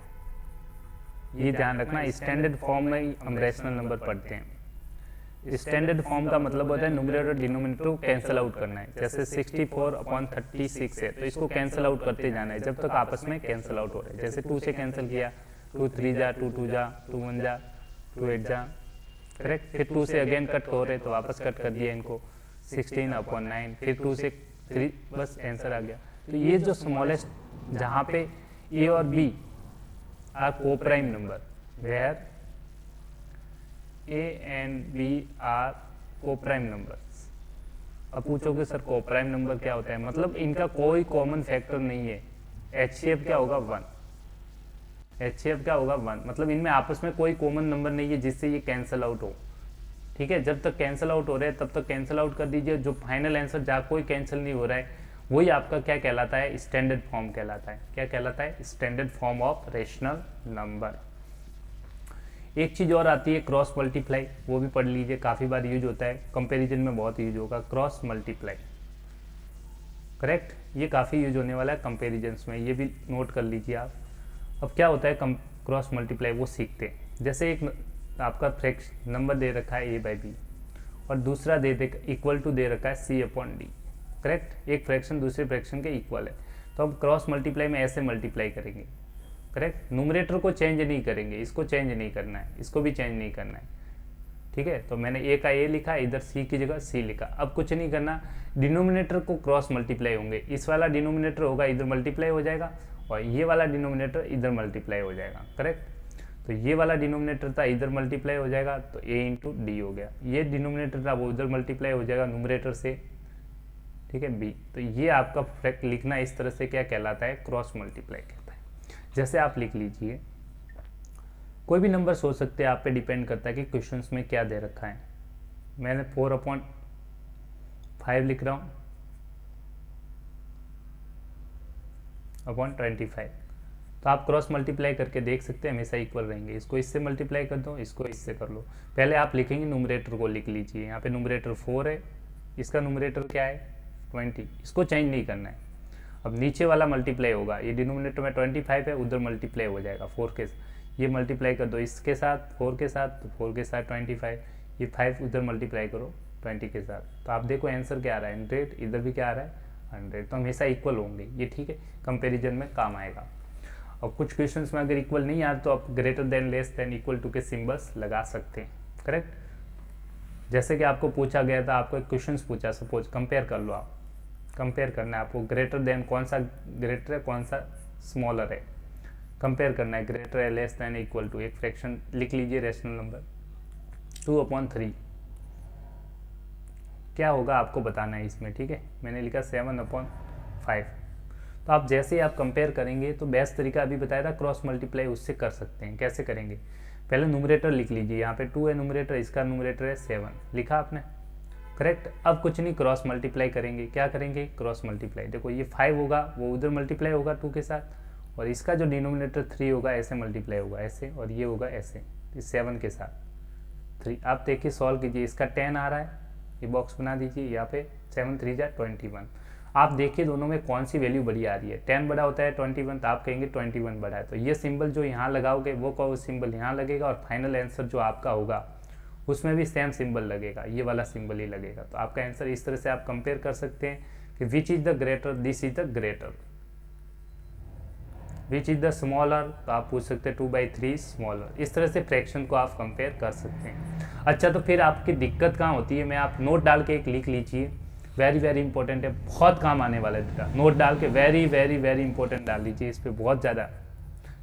ये ध्यान रखना, स्टैंडर्ड फॉर्म में हम रेशनल नंबर पढ़ते हैं। स्टैंडर्ड फॉर्म का मतलब होता है न्यूमरेटर और डिनोमिनेटर को कैंसल आउट करना है। जैसे 64/36 है, तो इसको कैंसल आउट करते जाना है जब तक आपस में कैंसल आउट हो रहे हैं। जैसे 2 से कैंसिल किया, 2 3 जा, 2 2 जा, 2 1 जा, 2 8 जा, करेक्ट। फिर 2 से अगेन कट हो रहे तो वापस कट कर दिया इनको, 16/9, फिर 2 से 3, बस आंसर आ गया। तो ये जो स्मॉलेस्ट जहाँ पे ए और B are coprime number, where A and B are coprime numbers. अब पूछोगे सर कोप्राइम नंबर क्या होता है, मतलब इनका कोई कॉमन फैक्टर नहीं है। HCF क्या होगा 1, HCF क्या होगा 1, मतलब इनमें आपस में कोई कॉमन नंबर नहीं है जिससे ये कैंसल आउट हो। ठीक है, जब तक कैंसल आउट हो रहे हैं तब तक कैंसल आउट कर दीजिए। जो फाइनल आंसर जहाँ कोई कैंसिल नहीं हो रहा है, वही आपका क्या कहलाता है, स्टैंडर्ड फॉर्म कहलाता है। क्या कहलाता है, standard form of rational number. एक चीज़ और आती है क्रॉस मल्टीप्लाई, वो भी पढ़ लीजिए, काफ़ी बार यूज होता है, कंपैरिजन में बहुत यूज होगा क्रॉस मल्टीप्लाई। करेक्ट, ये काफ़ी यूज होने वाला है कंपेरिजन्स में, ये भी नोट कर लीजिए आप। अब क्या होता है क्रॉस मल्टीप्लाई, वो सीखते हैं। जैसे एक आपका फ्रैक्शन नंबर दे रखा है a/b और दूसरा इक्वल टू दे रखा है c/d। करेक्ट, एक फ्रैक्शन दूसरे फ्रैक्शन के इक्वल है, तो हम क्रॉस मल्टीप्लाई में ऐसे मल्टीप्लाई करेंगे। करेक्ट, न्यूमरेटर को चेंज नहीं करेंगे, इसको चेंज नहीं करना है, इसको भी चेंज नहीं करना है। ठीक है, तो मैंने a का a लिखा, इधर c की जगह c लिखा। अब कुछ नहीं करना, डिनोमिनेटर को क्रॉस मल्टीप्लाई होंगे, इस वाला डिनोमिनेटर होगा इधर मल्टीप्लाई हो जाएगा और ये वाला डिनोमिनेटर इधर मल्टीप्लाई हो जाएगा। करेक्ट, तो ये वाला डिनोमिनेटर था इधर मल्टीप्लाई हो जाएगा, तो a × d हो गया। ये डिनोमिनेटर था वो उधर मल्टीप्लाई हो जाएगा न्यूमरेटर से, ठीक है, b। तो ये आपका फैक्ट लिखना इस तरह से क्या कहलाता है, क्रॉस मल्टीप्लाई कहता है। जैसे आप लिख लीजिए, कोई भी नंबर सोच सकते हैं, आप पे डिपेंड करता है कि क्वेश्चंस में क्या दे रखा है। मैंने 4/5 लिख रहा हूँ अपॉन 25, तो आप क्रॉस मल्टीप्लाई करके देख सकते हैं, हमेशा इक्वल रहेंगे। इसको इससे मल्टीप्लाई कर दो, इसको इससे कर लो। पहले आप लिखेंगे न्यूमरेटर को लिख लीजिए, यहाँ पे न्यूमरेटर 4 है, इसका न्यूमरेटर क्या है 20, इसको चेंज नहीं करना है। अब नीचे वाला मल्टीप्लाई होगा, ये डिनोमिनेटर में 25 है, उधर मल्टीप्लाई हो जाएगा 4 के, ये मल्टीप्लाई कर दो इसके साथ 4 के साथ, तो 4 के साथ 25, ये 5 उधर मल्टीप्लाई करो 20 के साथ, तो आप देखो आंसर क्या आ रहा है 100, इधर भी क्या आ रहा है 100, तो हमेशा इक्वल होंगे ये, ठीक है, कंपेरिजन में काम आएगा। और कुछ क्वेश्चंस में अगर इक्वल नहीं आए तो आप greater than, less than, equal to के सिंबल्स लगा सकते हैं, करेक्ट। जैसे कि आपको पूछा गया था, आपको एक क्वेश्चन पूछा, सपोज कंपेयर कर लो, आप कंपेयर करना है आपको, ग्रेटर देन कौन सा ग्रेटर है कौन सा स्मॉलर है, कंपेयर करना है, ग्रेटर है, लेस देन, इक्वल टू, एक फ्रैक्शन लिख लीजिए रेशनल नंबर 2/3 क्या होगा आपको बताना है इसमें, ठीक है। मैंने लिखा 7/5, तो आप जैसे ही आप कंपेयर करेंगे तो बेस्ट तरीका अभी बताया था क्रॉस मल्टीप्लाई, उससे कर सकते हैं। कैसे करेंगे, पहले न्यूमरेटर लिख लीजिए, यहाँ पे 2 है न्यूमरेटर, इसका न्यूमरेटर है 7, लिखा आपने, करेक्ट। अब कुछ नहीं, क्रॉस मल्टीप्लाई करेंगे, क्या करेंगे क्रॉस मल्टीप्लाई, देखो ये 5 होगा वो उधर मल्टीप्लाई होगा 2 के साथ, और इसका जो डिनोमिनेटर 3 होगा ऐसे मल्टीप्लाई होगा ऐसे, और ये होगा ऐसे 7 के साथ 3। आप देखिए सॉल्व कीजिए, इसका 10 आ रहा है, ये बॉक्स बना दीजिए, यहाँ पे 7 3 जा 21। आप देखिए दोनों में कौन सी वैल्यू बड़ी आ रही है, 10 बड़ा होता है 21, तो आप कहेंगे 21 बड़ा है, तो ये सिंबल जो यहाँ लगाओगे वो सिंबल यहाँ लगेगा, और फाइनल आंसर जो आपका होगा उसमें भी सेम सिंबल लगेगा, ये वाला सिंबल ही लगेगा। तो आपका आंसर इस तरह से आप कंपेयर कर सकते हैं कि which is the greater, this is the greater, which is the smaller, तो आप पूछ सकते हैं 2/3 स्मॉलर। इस तरह से फ्रैक्शन को आप कंपेयर कर सकते हैं। अच्छा, तो फिर आपकी दिक्कत कहाँ होती है, मैं आप नोट डाल के एक लिख लीजिए, वेरी वेरी इंपॉर्टेंट है, बहुत काम आने वाला है बेटा, नोट डाल के वेरी वेरी वेरी इंपॉर्टेंट डाल लीजिए, इस पर बहुत ज़्यादा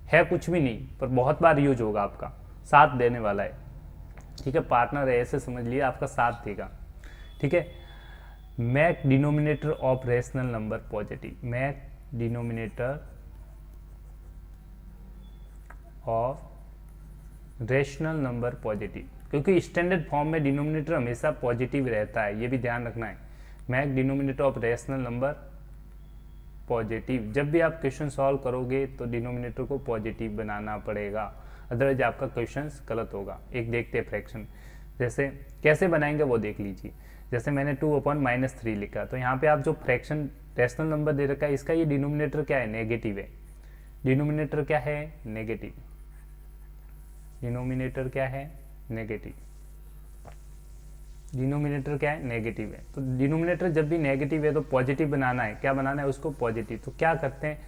है, कुछ भी नहीं पर बहुत बार यूज होगा, आपका साथ देने वाला है, ठीक है, पार्टनर है ऐसे समझ लिए, आपका साथ देगा, ठीक है। Make denominator of rational number positive, make denominator of rational number positive, क्योंकि स्टैंडर्ड फॉर्म में डिनोमिनेटर हमेशा पॉजिटिव रहता है, ये भी ध्यान रखना है। Make denominator of rational number positive, जब भी आप क्वेश्चन सॉल्व करोगे तो डिनोमिनेटर को पॉजिटिव बनाना पड़ेगा, अदरवाइज आपका क्वेश्चन गलत होगा। एक देखते हैं फ्रैक्शन, जैसे कैसे बनाएंगे वो देख लीजिए। जैसे मैंने 2/-3 लिखा, तो यहाँ पे आप जो फ्रैक्शन रेशनल नंबर दे रखा है, इसका ये डिनोमिनेटर क्या है, नेगेटिव है, डिनोमिनेटर क्या है नेगेटिव, डिनोमिनेटर क्या है नेगेटिव, डिनोमिनेटर क्या है नेगेटिव है। तो डिनोमिनेटर जब भी नेगेटिव है तो पॉजिटिव बनाना है, क्या बनाना है उसको पॉजिटिव। तो क्या करते हैं,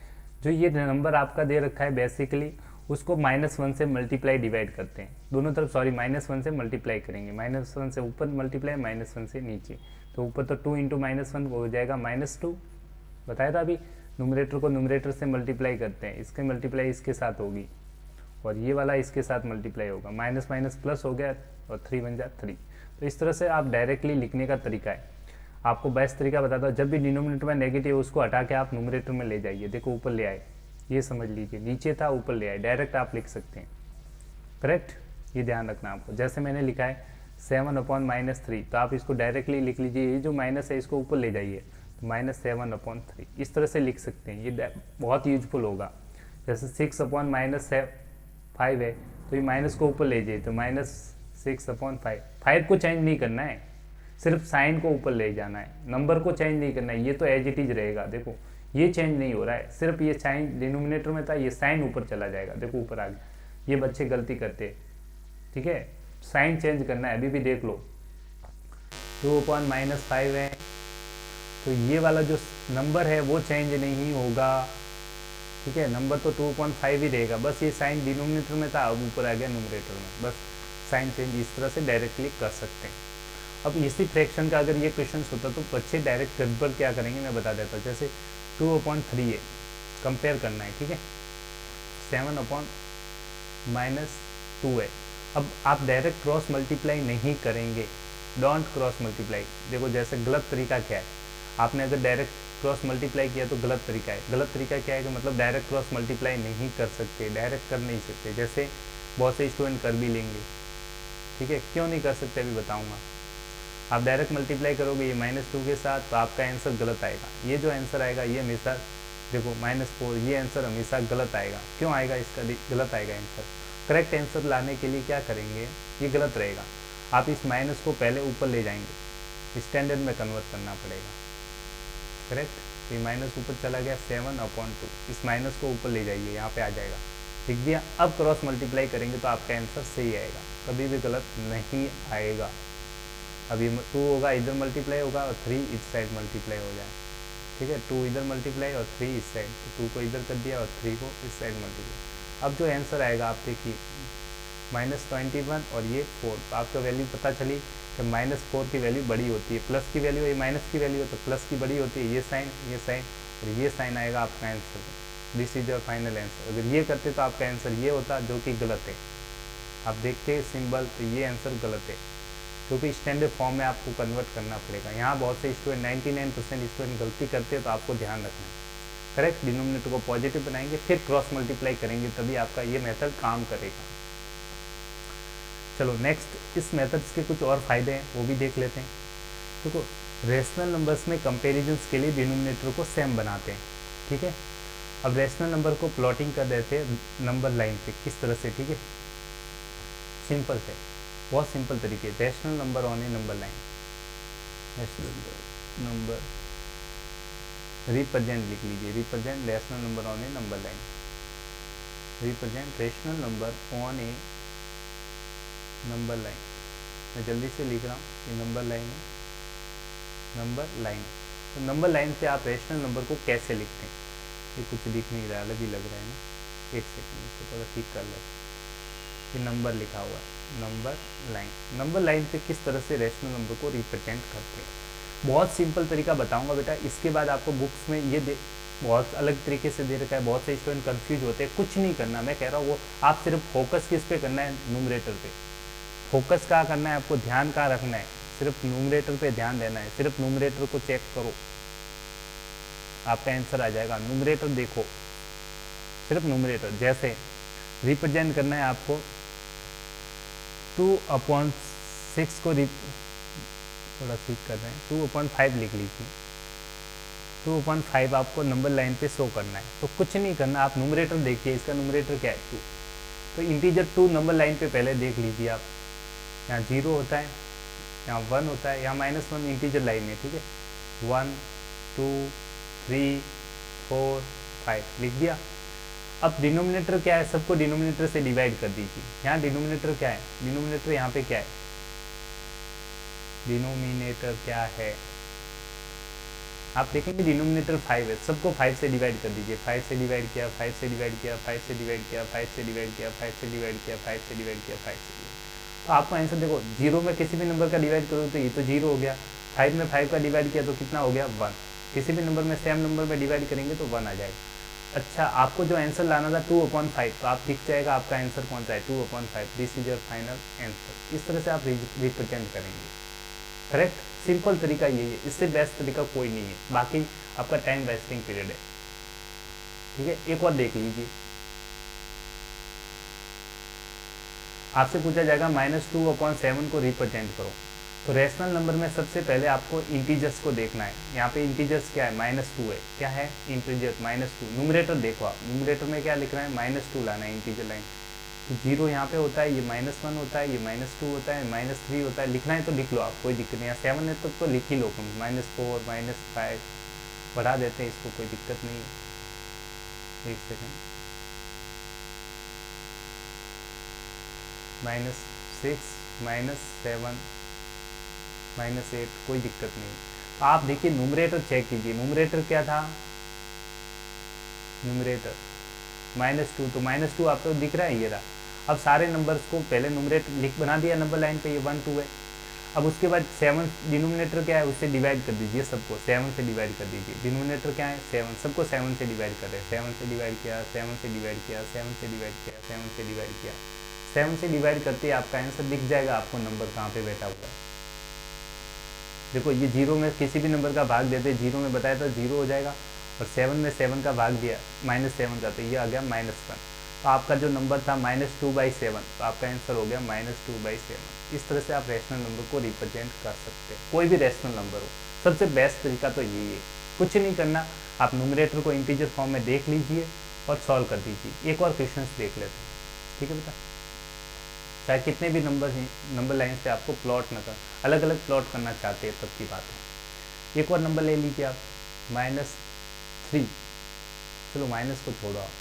जो ये नंबर आपका दे रखा है बेसिकली उसको -1 से मल्टीप्लाई डिवाइड करते हैं, दोनों तरफ, सॉरी -1 से मल्टीप्लाई करेंगे, -1 से ऊपर मल्टीप्लाई, -1 से नीचे, तो ऊपर तो 2 × -1 हो जाएगा -2, बताया था अभी। न्यूमरेटर को न्यूमरेटर से मल्टीप्लाई करते हैं, इसके मल्टीप्लाई इसके साथ होगी, और ये वाला इसके साथ मल्टीप्लाई होगा, माइनस माइनस प्लस हो गया और 3 बन जाए 3। तो इस तरह से आप डायरेक्टली लिखने का तरीका है, आपको बेस्ट तरीका बताता हूँ। जब भी डिनोमिनेटर में नेगेटिव उसको हटा के आप न्यूमरेटर में ले जाइए, देखो ऊपर ले आए, ये समझ लीजिए, नीचे था ऊपर ले आए, डायरेक्ट आप लिख सकते हैं, करेक्ट, ये ध्यान रखना आपको। जैसे मैंने लिखा है 7/-3, तो आप इसको डायरेक्टली लिख लीजिए, ये जो माइनस है इसको ऊपर ले जाइए, तो -7/3 इस तरह से लिख सकते हैं, ये बहुत यूजफुल होगा। जैसे 6/-5 है, तो ये माइनस को ऊपर ले जाइए, तो -6/5, 5 को चेंज नहीं करना है, सिर्फ साइन को ऊपर ले जाना है, नंबर को चेंज नहीं करना है, ये तो एज इट इज रहेगा, देखो ये चेंज नहीं हो रहा है, सिर्फ ये साइन डिनोमिनेटर में था, ये साइन ऊपर चला जाएगा, देखो ऊपर आ गया। ये बच्चे गलती करते हैं, ठीक है, साइन चेंज करना है, अभी भी देख लो 2/-5 है, तो ये वाला जो नंबर है वो चेंज नहीं होगा, ठीक है, नंबर तो 2/5 ही रहेगा, बस ये साइन डिनोमिनेटर में था, अब ऊपर आ गया न्यूमरेटर में, बस साइन चेंज इस तरह से डायरेक्टली कर सकते हैं। अब इसी फ्रैक्शन का अगर ये क्वेश्चन होता तो बच्चे डायरेक्ट गड़बड़ क्या करेंगे मैं बता देता हूँ। जैसे 2/3 है, कंपेयर करना है, ठीक है, 7/-2 है, अब आप डायरेक्ट क्रॉस मल्टीप्लाई नहीं करेंगे, डोंट क्रॉस मल्टीप्लाई। देखो जैसे गलत तरीका क्या है, आपने अगर डायरेक्ट क्रॉस मल्टीप्लाई किया तो गलत तरीका है। गलत तरीका क्या है कि मतलब डायरेक्ट क्रॉस मल्टीप्लाई नहीं कर सकते, डायरेक्ट कर नहीं सकते, जैसे बहुत से स्टूडेंट कर भी लेंगे, ठीक है, क्यों नहीं कर सकते अभी बताऊंगा। आप डायरेक्ट मल्टीप्लाई करोगे ये -2 के साथ, तो आपका आंसर गलत आएगा, ये जो आंसर आएगा ये हमेशा देखो -4, ये आंसर हमेशा गलत आएगा। क्यों आएगा, इसका गलत आएगा आंसर। करेक्ट आंसर लाने के लिए क्या करेंगे, ये गलत रहेगा, आप इस माइनस को पहले ऊपर ले जाएंगे, स्टैंडर्ड में कन्वर्ट करना पड़ेगा, करेक्ट। तो ये माइनस ऊपर चला गया 7/2, इस माइनस को ऊपर ले जाइए, यहाँ पे आ जाएगा, लिख दिया। अब क्रॉस मल्टीप्लाई करेंगे तो आपका आंसर सही आएगा, कभी भी गलत नहीं आएगा। अभी 2 होगा, इधर मल्टीप्लाई होगा और 3 इस साइड मल्टीप्लाई हो जाए, ठीक है। 2 इधर मल्टीप्लाई और 3 इस साइड, तो 2 को इधर कर दिया और 3 को इस साइड मल्टीप्लाई। अब जो आंसर आएगा आप देखिए -21 और ये 4, तो आपको वैल्यू पता चली कि -4 की वैल्यू बड़ी होती है, प्लस की वैल्यू ये माइनस की वैल्यू है तो प्लस की बड़ी होती है, ये साइन और ये साइन आएगा आपका answer. This is your final answer. अगर ये करते तो आपका आंसर ये होता, जो कि गलत है। आप देखते हैं सिंबल, तो ये आंसर गलत है, क्योंकि स्टैंडर्ड फॉर्म में आपको कन्वर्ट करना पड़ेगा। यहाँ बहुत से स्टूडेंट 99% स्टूडेंट गलती करते हैं, तो आपको ध्यान रखना है। करेक्ट, डिनोमिनेटर को पॉजिटिव बनाएंगे, फिर क्रॉस मल्टीप्लाई करेंगे, तभी आपका ये मेथड काम करेगा। चलो नेक्स्ट, इस मेथड्स के कुछ और फायदे हैं, वो भी देख लेते हैं। देखो, रेशनल नंबर्स में कंपेरिजन्स के लिए डिनोमिनेटर को सेम बनाते हैं, ठीक है। अब रेशनल नंबर को प्लॉटिंग कर देते हैं नंबर लाइन पे, किस तरह से, ठीक है। सिंपल है, बहुत सिंपल तरीके। Rational number on A number line, rational number represent लिख लीजिए, represent rational number on A number line, represent rational number on A number line. मैं जल्दी से लिख रहा हूँ, ये नंबर लाइन है, नंबर लाइन। तो नंबर लाइन से आप रैशनल नंबर को कैसे लिखते हैं, ये कुछ दिख नहीं रहा, अलग ही लग रहा है ना। एक सेकंड, इसको थोड़ा ठीक कर लेते। ये नंबर लिखा हुआ है, नंबर लाइन। नंबर लाइन पे किस तरह से रैशनल नंबर को रिप्रेजेंट करते हैं, बहुत सिंपल तरीका बताऊंगा बेटा। इसके बाद आपको बुक्स में ये बहुत अलग तरीके से दे रखा है, बहुत से स्टूडेंट कंफ्यूज होते हैं। कुछ नहीं करना, मैं कह रहा हूँ वो आप सिर्फ फोकस किस पे करना है, न्यूमरेटर पे। फोकस कहाँ करना है आपको, ध्यान कहाँ रखना है, सिर्फ न्यूमरेटर पे ध्यान देना है। सिर्फ न्यूमरेटर को चेक करो, आपका आंसर आ जाएगा। न्यूमरेटर देखो, सिर्फ न्यूमरेटर। जैसे रिप्रेजेंट करना है आपको 2/6 को थोड़ा ठीक कर रहे हैं, 2/5 लिख लीजिए। 2/5 आपको नंबर लाइन पे शो करना है, तो कुछ नहीं करना, आप न्यूमरेटर देखिए, इसका न्यूमरेटर क्या है 2। तो इंटीजर 2 नंबर लाइन पे पहले देख लीजिए आप, यहाँ 0 होता है, यहाँ 1 होता है, यहाँ -1 इंटीजर लाइन है, ठीक है। 1 2 3 4 5 लिख दिया। अब डिनोमिनेटर क्या है, सबको डिनोमिनेटर से डिवाइड कर दीजिए। यहाँ डिनोमिनेटर क्या है, डिनोमिनेटर यहाँ पे क्या है, डिनोमिनेटर क्या है, आप देखेंगे डिनोमिनेटर 5 है, सबको 5 से डिवाइड कर दीजिए। 5 से डिवाइड किया, 5 से डिवाइड किया, 5 से डिवाइड किया, 5 से डिवाइड किया, 5 से डिवाइड किया, 5 से डिवाइड किया, 5 से डिवाइड। तो आपको आंसर देखो, 0 में किसी भी नंबर का डिवाइड करो तो ये तो 0 हो गया, 5 में 5 का डिवाइड किया तो कितना हो गया 1। किसी भी नंबर में सेम नंबर में डिवाइड करेंगे तो 1 आ जाएगा। अच्छा, आपको जो आंसर लाना था 2/5, तो आप दिख जाएगा आपका आंसर कौन सा है, 2/5। This is your final answer. इस तरह से आप रिप्रेजेंट करेंगे। करेक्ट, सिंपल तरीका यही है, इससे बेस्ट तरीका कोई नहीं है। बाकी आपका टाइम वेस्टिंग पीरियड है, ठीक है। एक और देख लीजिए, आपसे पूछा जाएगा -2/7 को रिप्रेजेंट करो। तो रैशनल नंबर में सबसे पहले आपको इंटीजर्स को देखना है। यहाँ पे इंटीजर्स क्या है, -2 है, क्या है इंटीजर -2। न्यूमरेटर देखो आप, न्यूमरेटर में क्या लिख रहा है, -2 लाना है इंटीजर लाइन। तो 0 यहाँ पे होता है, ये -1 होता है, ये -2 होता है, -3 होता है। लिखना है तो लिख लो आप, कोई दिक्कत नहीं है। 7 है तो लिख ही लो, -4 -5 बढ़ा देते हैं, इसको कोई दिक्कत नहीं है। एक सेकेंड, -6 -7 -8 कोई दिक्कत नहीं। आप देखिए न्यूमरेटर चेक कीजिए, न्यूमरेटर क्या था, न्यूमरेटर -2, तो -2 आपको दिख रहा है, ये रहा। अब सारे नंबर्स को पहले न्यूमरेटर लिख बना दिया नंबर लाइन पे, ये 1 2 है। अब उसके बाद 7 डिनोमिनेटर क्या है, उससे डिवाइड कर दीजिए, सबको 7 से डिवाइड कर दीजिए। डिनोमिनेटर क्या है 7, सबको 7 से डिवाइड कर रहे हैं। 7 से डिवाइड किया, 7 से डिवाइड किया, 7 से डिवाइड किया, 7 से डिवाइड किया। 7 से डिवाइड करते ही आपका आंसर दिख जाएगा, आपको नंबर कहाँ पे बैठा हुआ है। देखो, ये 0 में किसी भी नंबर का भाग देते, 0 में बताया था 0 हो जाएगा, और 7 में 7 का भाग दिया -7 का, तो ये आ गया -1। तो आपका जो नंबर था -2/7, तो आपका आंसर हो गया -2/7। इस तरह से आप रैशनल नंबर को रिप्रेजेंट कर सकते हैं, कोई भी रैशनल नंबर हो। सबसे बेस्ट तरीका तो यही है, कुछ नहीं करना, आप न्यूमरेटर को इंटीजर फॉर्म में देख लीजिए और सॉल्व कर दीजिए। एक और क्वेश्चन देख लेते हैं, ठीक है बेटा। चाहे कितने भी नंबर लाइन से आपको प्लॉट न कर, अलग अलग प्लॉट करना चाहते हैं तब की बात है। एक और नंबर ले लीजिए आप, 3, चलो माइनस को छोड़ो आप,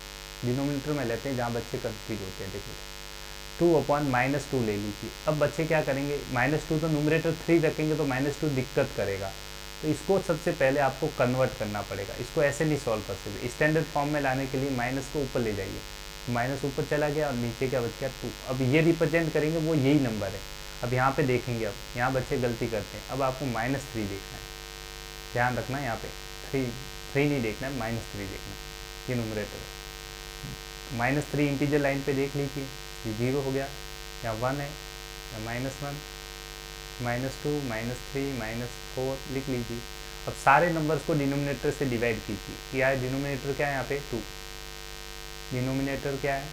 डिनोमिनेटर में लेते हैं जहाँ बच्चे कंफ्यूज होते हैं। देखो 2/-2 ले लीजिए। अब बच्चे क्या करेंगे, -2 तो न्यूमरेटर 3 रखेंगे तो -2 दिक्कत करेगा, तो इसको सबसे पहले आपको कन्वर्ट करना पड़ेगा। इसको ऐसे नहीं सॉल्व कर सकते, स्टैंडर्ड फॉर्म में लाने के लिए माइनस को ऊपर ले जाइए, माइनस ऊपर चला गया और नीचे क्या बच गया 2। अब ये रिप्रेजेंट करेंगे वो यही नंबर है। अब यहाँ पे देखेंगे, अब यहाँ बच्चे गलती करते हैं, अब आपको -3 देखना है, ध्यान रखना यहाँ पे 3 नहीं देखना है, -3 देखना है। ये न्यूमरेटर है, -3 इंटीजर लाइन पे देख लीजिए, ये 0 हो गया, या 1 है, या -1, -2, -3, -4 लिख लीजिए। अब सारे नंबर्स को डिनोमिनेटर से डिवाइड कीजिए। क्या है डिनोमिनेटर, क्या है यहाँ पे 2, डिनोमिनेटर क्या है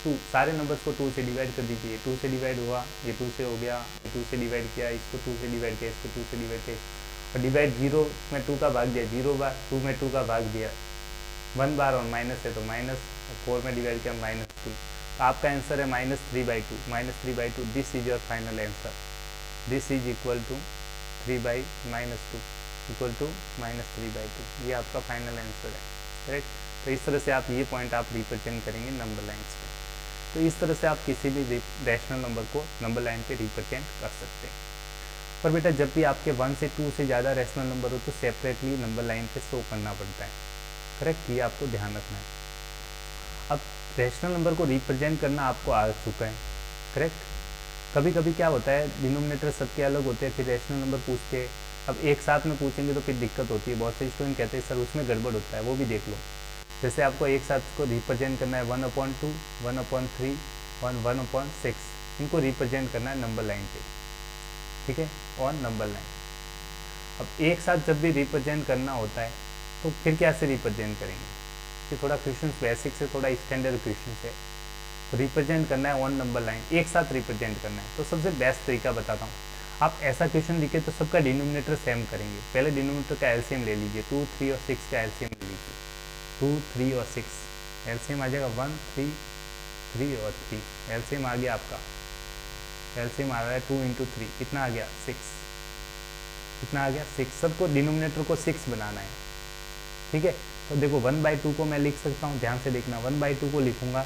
2, सारे नंबर्स को 2 से डिवाइड कर दीजिए। 2 से डिवाइड हुआ, ये 2 से हो गया, ये 2 से डिवाइड किया, इसको 2 से डिवाइड किया, इसको 2 से डिवाइड किया, और डिवाइड 0 में 2 का भाग दिया, 0 बार 2 में 2 का भाग दिया 1 बार, और माइनस है तो माइनस, 4 में डिवाइड किया -2। तो आपका आंसर है -3/2, -3/2। This is your final answer, this is equal to 3/-2 equal to -3/2। ये आपका फाइनल आंसर है, करेक्ट। तो इस तरह से आप ये पॉइंट आप रिप्रेजेंट करेंगे नंबर लाइन्स पे। तो इस तरह से आप किसी भी रैशनल नंबर को नंबर लाइन पे रिप्रेजेंट कर सकते हैं। पर बेटा जब भी आपके 1 से 2 से ज़्यादा रैशनल नंबर हो तो सेपरेटली नंबर लाइन पे शो करना पड़ता है, करेक्ट। ये आपको ध्यान रखना है। अब रैशनल नंबर को रिप्रेजेंट करना आपको आ चुका है, करेक्ट। कभी कभी क्या होता है, डिनोमिनेटर सबके अलग होते हैं, फिर रैशनल नंबर पूछते हैं। अब एक साथ में पूछेंगे तो फिर दिक्कत होती है, बहुत से स्टूडेंट कहते हैं सर उसमें गड़बड़ होता है, वो भी देख लो। जैसे आपको एक साथ को रिप्रेजेंट करना है 1/2, 1/3 और 1/6, इनको रिप्रेजेंट करना है नंबर लाइन पे, ठीक है, और नंबर लाइन। अब एक साथ जब भी रिप्रेजेंट करना होता है तो फिर कैसे रिप्रेजेंट करेंगे, कि थोड़ा क्वेश्चन बेसिक से थोड़ा स्टैंडर्ड क्वेश्चन है। तो रिप्रेजेंट करना है ऑन नंबर लाइन, एक साथ रिप्रेजेंट करना है। तो सबसे बेस्ट तरीका बताता हूँ, आप ऐसा क्वेश्चन लिखे तो सबका डिनोमिनेटर सेम करेंगे। पहले डिनोमिनेटर का एलसीएम ले लीजिए, 2, 3 और 6 का एलसीएम ले लीजिए। 2, 3 और 6 एलसीएम आ जाएगा 1, 3, 3 और 3 एलसीएम आ गया आपका। एलसीएम आ रहा है 2 × 3, कितना आ गया 6, कितना आ गया 6। सबको डिनोमिनेटर को 6 बनाना है, ठीक है। तो देखो 1/2 को मैं लिख सकता हूँ, ध्यान से देखना, 1/2 को लिखूंगा,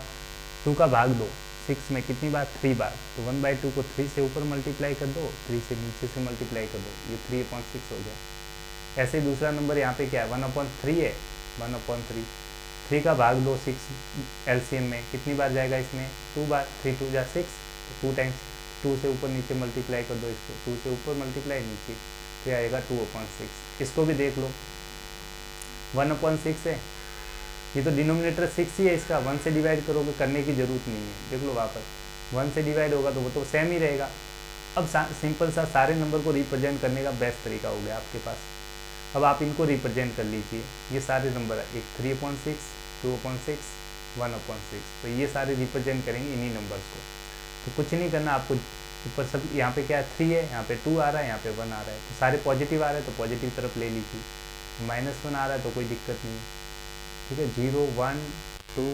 2 का भाग दो 6 में कितनी बार 3 बार, तो 1/2 को 3 से ऊपर मल्टीप्लाई कर दो, 3 से नीचे से मल्टीप्लाई कर दो, ये 3/6 हो गया। ऐसे दूसरा नंबर यहाँ पे क्या है 1/3 है, 1/3, 3 का भाग दो 6 एलसीएम में कितनी बार जाएगा इसमें 2 बार, 3 2 जा 6, तो 2 टाइम्स 2 से ऊपर नीचे मल्टीप्लाई कर दो, इसको 2 से ऊपर मल्टीप्लाई नीचे, तो आएगा 2/6। इसको भी देख लो 1/6 है, ये तो डिनोमिनेटर 6 ही है इसका, 1 से डिवाइड करोगे, करने की जरूरत नहीं है, देख लो वापस 1 से डिवाइड होगा तो वो तो सेम ही रहेगा। अब सिंपल सा सारे नंबर को रिप्रेजेंट करने का बेस्ट तरीका हो गया आपके पास। अब आप इनको रिप्रेजेंट कर लीजिए, ये सारे नंबर है, एक 3/6, 2/6, 1/6, तो ये सारे रिप्रेजेंट करेंगे इन्हीं नंबर्स को। तो कुछ नहीं करना आपको, ऊपर सब यहाँ पे क्या है 3 है, यहाँ पे 2 आ रहा है, यहाँ पे 1 आ रहा है, तो सारे पॉजिटिव आ रहे हैं तो पॉजिटिव तरफ ले लीजिए, -1 आ रहा है तो कोई दिक्कत नहीं है, ठीक है। 0, 1, 2,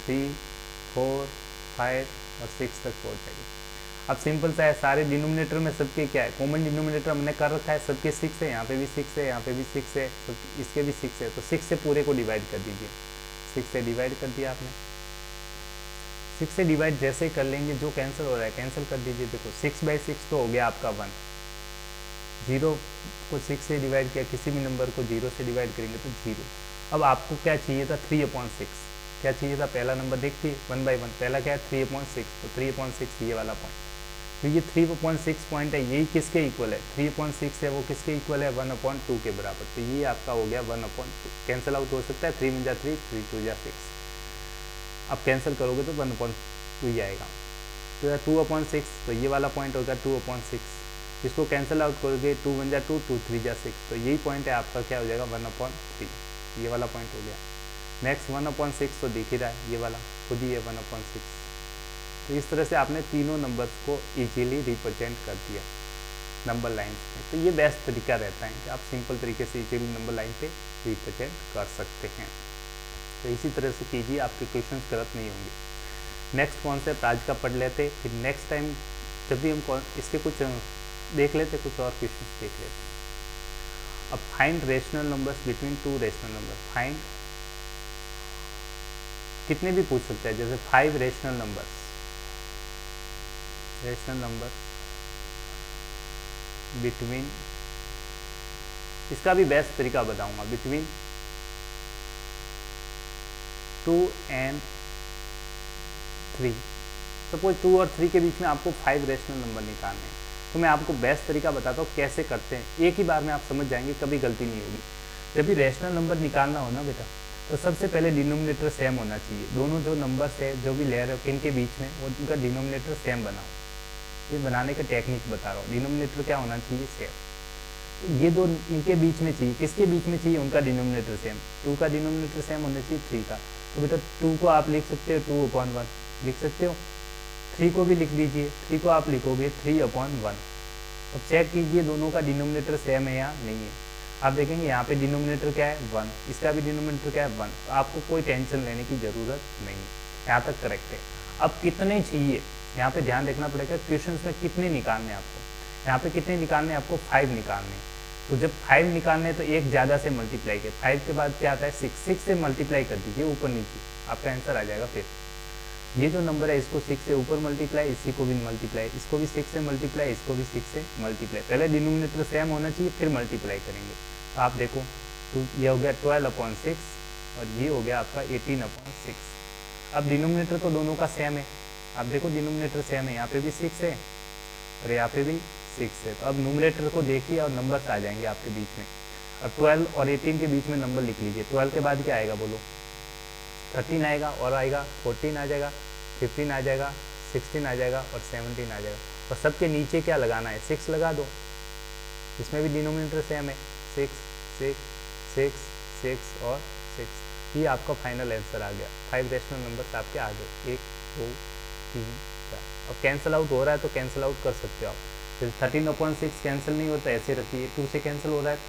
3, 4, 5 और 6 तक पहुँच जाएगी। अब सिंपल सा है, सारे डिनोमिनेटर में सबके क्या है, कॉमन डिनोमिनेटर हमने कर रखा है, सबके 6 है, यहाँ पे भी 6 है, यहाँ पे भी 6 है, इसके भी 6 है, तो 6 से पूरे को डिवाइड कर दीजिए। 6 से डिवाइड कर दिया आपने, 6 से डिवाइड जैसे ही कर लेंगे, जो कैंसिल हो रहा है कैंसिल कर दीजिए। देखो 6/6 तो हो गया आपका 1, 0 को 6 से डिवाइड किया, किसी भी नंबर को 0 से डिवाइड करेंगे तो 0। अब आपको क्या चाहिए था 3/6, क्या चाहिए था, पहला नंबर देखिए 1/1, पहला क्या है 3/6, तो 3/6 ये वाला पॉइंट, तो ये 3/6 पॉइंट है, यही किसके इक्वल है 3/6 है, वो किसके इक्वल है 1/2 के बराबर। तो ये आपका हो गया 1/2, कैंसिल आउट हो सकता है, 3 × 3, 3 × 2 = 6, अब कैंसिल करोगे तो 1/2 ही आएगा। तो 2/6, तो ये वाला पॉइंट होगा 2/6, इसको कैंसिल आउट करोगे 2 × 2, 2 3 × 6, तो यही पॉइंट है आपका, क्या हो जाएगा 1/3, ये वाला पॉइंट हो गया। नेक्स्ट 1/6 तो दिख ही रहा है, ये वाला खुद ही है 1/6। तो इस तरह से आपने तीनों नंबर्स को इजीली रिप्रेजेंट कर दिया नंबर लाइन पे। तो ये बेस्ट तरीका रहता है कि आप सिंपल तरीके से इजीली नंबर लाइन पे रिप्रेजेंट कर सकते हैं। तो इसी तरह से कीजिए, आपके क्वेश्चंस गलत नहीं होंगे। नेक्स्ट कॉन्सेप्ट आज का पढ़ लेते, फिर नेक्स्ट टाइम जब भी हम इसके कुछ देख लेते, कुछ और क्वेश्चन देख लेते। अब find rational numbers between two rational number, find कितने भी पूछ सकते हैं, जैसे 5 rational numbers, rational number between, इसका भी बेस्ट तरीका बताऊंगा, बिटवीन 2 and 3। सपोज 2 और 3 के बीच में आपको 5 रेशनल नंबर निकालने हैं, तो मैं आपको बेस्ट तरीका बताता हूँ कैसे करते हैं, एक ही बार में आप समझ जाएंगे, कभी गलती नहीं होगी। जब भी रेशनल नंबर निकालना हो ना बेटा, तो सबसे पहले डिनोमिनेटर सेम होना चाहिए। दोनों जो नंबर्स है, जो भी ले रहे हो इनके बीच में, वो उनका डिनोमिनेटर सेम बनाओ। ये बनाने का टेक्निक बता रहा हूँ। डिनोमिनेटर क्या होना चाहिए? सेम। ये दो इनके बीच में चाहिए, किसके बीच में चाहिए? उनका डिनोमिनेटर सेम। 2 का डिनोमिनेटर सेम होना चाहिए 3 का। तो बेटा 2 को आप लिख सकते हो 2/1 लिख सकते हो, 3 को भी लिख लीजिए, 3 को आप लिखोगे 3/1। अब चेक कीजिए दोनों का डिनोमिनेटर सेम है या नहीं है। आप देखेंगे यहाँ पे डिनोमिनेटर क्या है? 1, इसका भी डिनोमिनेटर क्या है? 1। तो आपको कोई टेंशन लेने की ज़रूरत नहीं है, यहाँ तक करेक्ट है। अब कितने चाहिए, यहाँ पे ध्यान रखना पड़ेगा, क्वेश्चन में कितने निकालने आपको, यहाँ पे कितने निकालने आपको? 5 निकालने। तो जब 5 निकालने तो एक ज़्यादा से मल्टीप्लाई के, 5 के बाद क्या आता है? 6 से मल्टीप्लाई कर दीजिए ऊपर नीचे, आपका आंसर आ जाएगा। फिर ये जो नंबर है इसको 6 से ऊपर मल्टीप्लाई, इसी को भी मल्टीप्लाई, इसको भी 6 से मल्टीप्लाई, इसको भी 6 से मल्टीप्लाई। पहले डिनोमिनेटर सेम होना चाहिए, फिर मल्टीप्लाई करेंगे। तो आप देखो, तो ये हो गया 12/6 और ये हो गया आपका 18/6। अब डिनोमिनेटर तो दोनों का सेम है, आप देखो डिनोमिनेटर सेम है, यहाँ पे भी 6 है और यहाँ पे भी 6 है। तो अब न्यूमरेटर को देखिए और नंबर्स आ जाएंगे आपके बीच में। अब 12 और 18 के बीच में नंबर लिख लीजिए। 12 के बाद क्या आएगा बोलो? 13 आएगा, और आएगा 14 आ जाएगा, 15 आ जाएगा, 16 आ जाएगा और 17 आ जाएगा। और सबके नीचे क्या लगाना है? 6 लगा दो, इसमें भी डिनोमिनेटर सेम है, 6 6 6 6 और 6। ये आपका फाइनल आंसर आ गया। 5 रेशनल नंबर्स आपके आ गए, 1 2 3 4। अब कैंसिल आउट हो रहा है तो कैंसिल आउट कर सकते हो आप। फिर 13/6 कैंसिल नहीं होता, ऐसे रखिए। 2 से कैंसिल हो रहा है,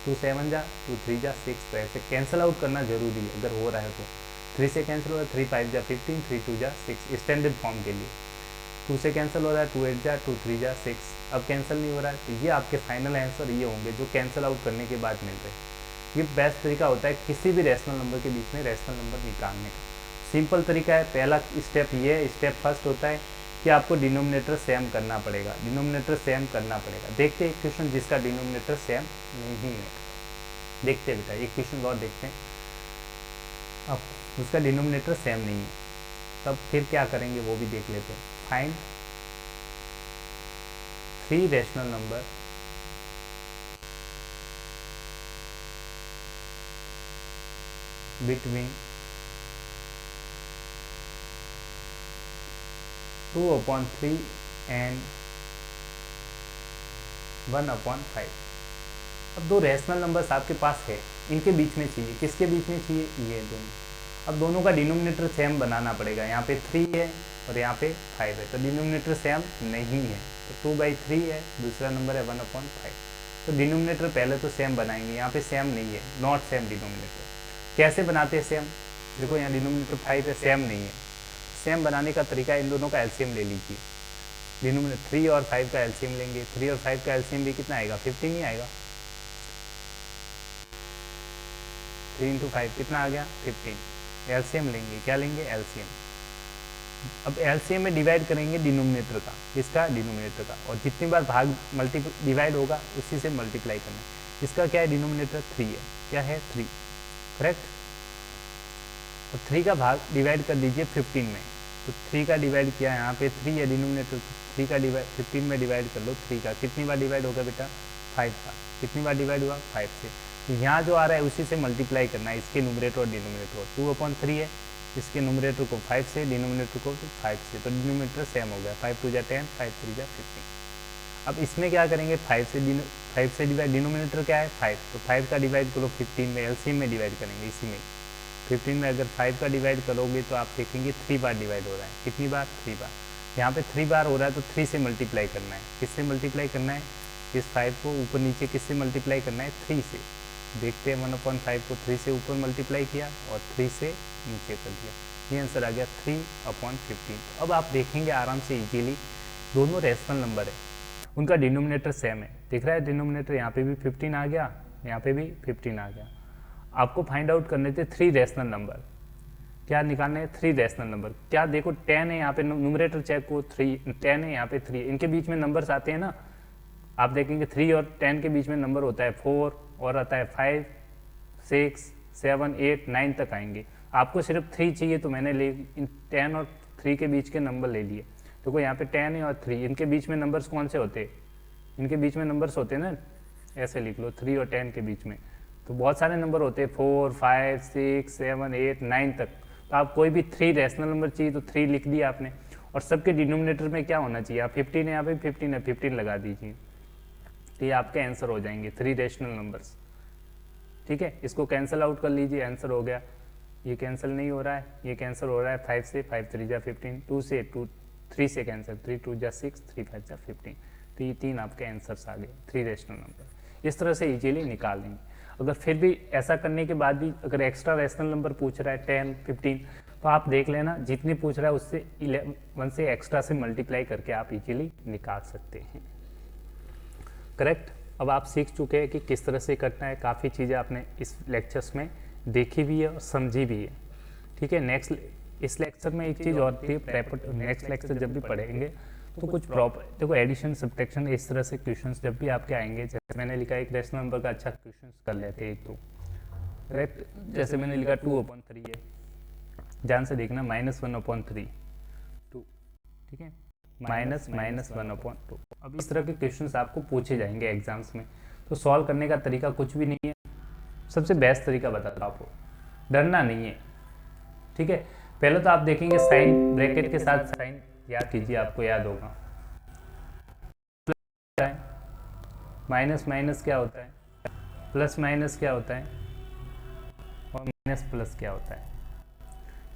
2 7 जा, 2 3 जा 6। तो ऐसे कैंसिल आउट करना जरूरी है अगर हो रहा है तो। 3 से कैंसिल हो रहा है, 3 5 जा 15, 3 2 जा 6 स्टैंडर्ड फॉर्म के लिए। 2 से कैंसिल हो रहा है, 2 8 जा, 2 3 जा 6। अब कैंसिल नहीं हो रहा है, तो ये आपके फाइनल आंसर ये होंगे जो कैंसिल आउट करने के बाद मिल रहे हैं। ये बेस्ट तरीका होता है किसी भी रेशनल नंबर के बीच में रेशनल नंबर निकालने का। सिंपल तरीका है। पहला स्टेप ये है, स्टेप फर्स्ट होता है कि आपको डिनोमिनेटर सेम करना पड़ेगा, डिनोमिनेटर सेम करना पड़ेगा। देखते हैं क्वेश्चन जिसका डिनोमिनेटर सेम नहीं है। देखते हैं बेटा, एक क्वेश्चन और देखते हैं। अब उसका डिनोमिनेटर सेम नहीं है, तब फिर क्या करेंगे वो भी देख लेते हैं। Find 3 rational number between 2/3 and 1/5। अब 2 रेशनल नंबर्स आपके पास है, इनके बीच में चाहिए, किसके बीच में चाहिए? ये दोनों। अब दोनों का डिनोमिनेटर सेम बनाना पड़ेगा। यहाँ पे 3 है और यहाँ पे 5 है, तो डिनोमिनेटर सेम नहीं है। तो 2/3 है, दूसरा नंबर है 1/5। तो डिनोमिनेटर पहले तो सेम बनाएंगे, यहाँ पे सेम नहीं है, नॉट सेम डिनोमिनेटर। कैसे बनाते हैं सेम? देखो यहाँ डिनोमिनेटर 5 है, सेम नहीं है। सेम बनाने का तरीका, इन दोनों का एलसीएम ले लीजिए। डिनोमिनेटर 3 और 5 का एलसीएम लेंगे, 3 और 5 का एलसीएम भी कितना आएगा? 15 ही आएगा। 3 × 5 कितना आ गया? 15। एलसीएम लेंगे, क्या लेंगे? एलसीएम। अब एलसीएम में डिवाइड करेंगे डिनोमिनेटर का, इसका डिनोमिनेटर का, और जितनी बार भाग डिवाइड होगा उसी से मल्टीप्लाई करना। इसका क्या है? डिनोमिनेटर 3 है, क्या है? 3, करेक्ट। और 3 का भाग डिवाइड कर दीजिए 15 में, तो 3 का डिवाइड किया, यहाँ पे 3 है डिनोमिनेटर, 3 का डिवाइड 15 में डिवाइड कर लो। 3 का कितनी बार डिवाइड होगा बेटा? 5 का। कितनी बार डिवाइड हुआ? 5 से। तो यहाँ जो आ रहा है उसी से मल्टीप्लाई करना है, इसके न्यूमरेटर और डिनोमिनेटर। 2/3 है, इसके न्यूमरेटर को 5 से, डिनोमिनेटर को 5 से, तो डिनोमिनेटर सेम हो गया। 5 2 जा 10, 5 3 जा 15। अब इसमें क्या करेंगे? 5 से डिवाइड, डिनोमिनेटर क्या है? 5, तो 5 का डिवाइड करो 15 में, एलसीएम में डिवाइड करेंगे इसी में। 15 में अगर 5 का डिवाइड करोगे तो आप देखेंगे 3 बार डिवाइड हो रहा है। कितनी बार? 3 बार। यहाँ पे 3 बार हो रहा है, तो 3 से मल्टीप्लाई करना है। किससे मल्टीप्लाई करना है? इस 5 को ऊपर नीचे किससे मल्टीप्लाई करना है? 3 से। देखते हैं, 1/5 को 3 से ऊपर मल्टीप्लाई किया और 3 से नीचे कर दिया, ये आंसर आ गया 3/15। अब आप देखेंगे आराम से इजीली, दोनों रेशनल नंबर है, उनका डिनोमिनेटर सेम है। दिख रहा है डिनोमिनेटर, यहाँ पे भी 15 आ गया यहाँ पे भी 15 आ गया। आपको फाइंड आउट करने थे 3 रैशनल नंबर। क्या निकालने हैं? 3 रैशनल नंबर। क्या देखो 10 है यहाँ पे, न्यूमरेटर चेक को 3, 10 है यहाँ पे 3, इनके बीच में नंबर्स आते हैं ना, आप देखेंगे 3 और 10 के बीच में नंबर होता है 4 और आता है 5, 6, 7, 8, 9 तक आएंगे। आपको सिर्फ 3 चाहिए तो मैंने ले इन 10 और 3 के बीच के नंबर ले लिए। देखो यहाँ पे 10 है और 3, इनके बीच में नंबर्स कौन से होते हैं? इनके बीच में नंबर्स होते हैं ना, ऐसे लिख लो 3 और 10 के बीच में तो बहुत सारे नंबर होते हैं 4, 5, 6, 7, 8, 9 तक। तो आप कोई भी 3 रैशनल नंबर चाहिए तो 3 लिख दिया आपने, और सबके डिनोमिनेटर में क्या होना चाहिए? आप 15 है यहाँ पे 15 है, 15 लगा दीजिए, तो ये आपके आंसर हो जाएंगे 3 रैशनल नंबर्स। ठीक है, इसको कैंसिल आउट कर लीजिए, आंसर हो गया। ये कैंसिल नहीं हो रहा है, ये कैंसिल हो रहा है 5 से, 5 3 जा 15, 2 से 2, 3 से कैंसिल, 3 2 जा 6, 3 5 जा 15। तो ये 3 आपके आंसर्स आ गए 3 रैशनल नंबर। इस तरह से इजीली निकाल लेंगे। अगर फिर भी ऐसा करने के बाद भी अगर एक्स्ट्रा रैशनल नंबर पूछ रहा है 10, 15, तो आप देख लेना जितनी पूछ रहा है उससे 11 से एक्स्ट्रा से मल्टीप्लाई करके आप इजीली निकाल सकते हैं। करेक्ट। अब आप सीख चुके हैं कि किस तरह से करना है। काफ़ी चीज़ें आपने इस लेक्चर्स में देखी भी है और समझी भी है। ठीक है, नेक्स्ट इस लेक्चर में एक चीज़ और थी, नेक्स्ट लेक्चर जब भी पढ़ेंगे तो कुछ प्रॉपर देखो एडिशन सब्ट्रैक्शन इस तरह से क्वेश्चंस जब भी आपके आएंगे, जैसे मैंने लिखा एक रैशनल नंबर का अच्छा क्वेश्चंस कर लेते हैं एक तो। करेक्ट, जैसे मैंने लिखा 2/3 है, ध्यान से देखना, -1/3 2, ठीक है, -(-1/2). अब इस तरह के क्वेश्चंस आपको पूछे जाएंगे एग्जाम्स में, तो सॉल्व करने का तरीका कुछ भी नहीं है, सबसे बेस्ट तरीका बताता हूँ आपको, डरना नहीं है। ठीक है, पहले तो आप देखेंगे साइन ब्रैकेट के साथ साइन याद कीजिए, आपको याद होगा। माइनस माइनस क्या होता है, प्लस माइनस क्या होता है, और माइनस प्लस क्या होता है।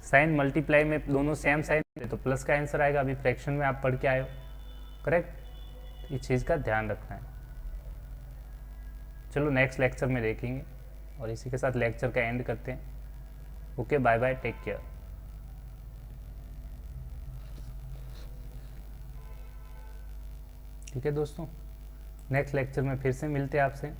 साइन मल्टीप्लाई में दोनों सेम साइन है तो प्लस का आंसर आएगा, अभी फ्रैक्शन में आप पढ़ के आए हो। करेक्ट, इस चीज़ का ध्यान रखना है। चलो नेक्स्ट लेक्चर में देखेंगे, और इसी के साथ लेक्चर का एंड करते हैं। Okay, bye bye, take care. ठीक है दोस्तों, नेक्स्ट लेक्चर में फिर से मिलते हैं आपसे।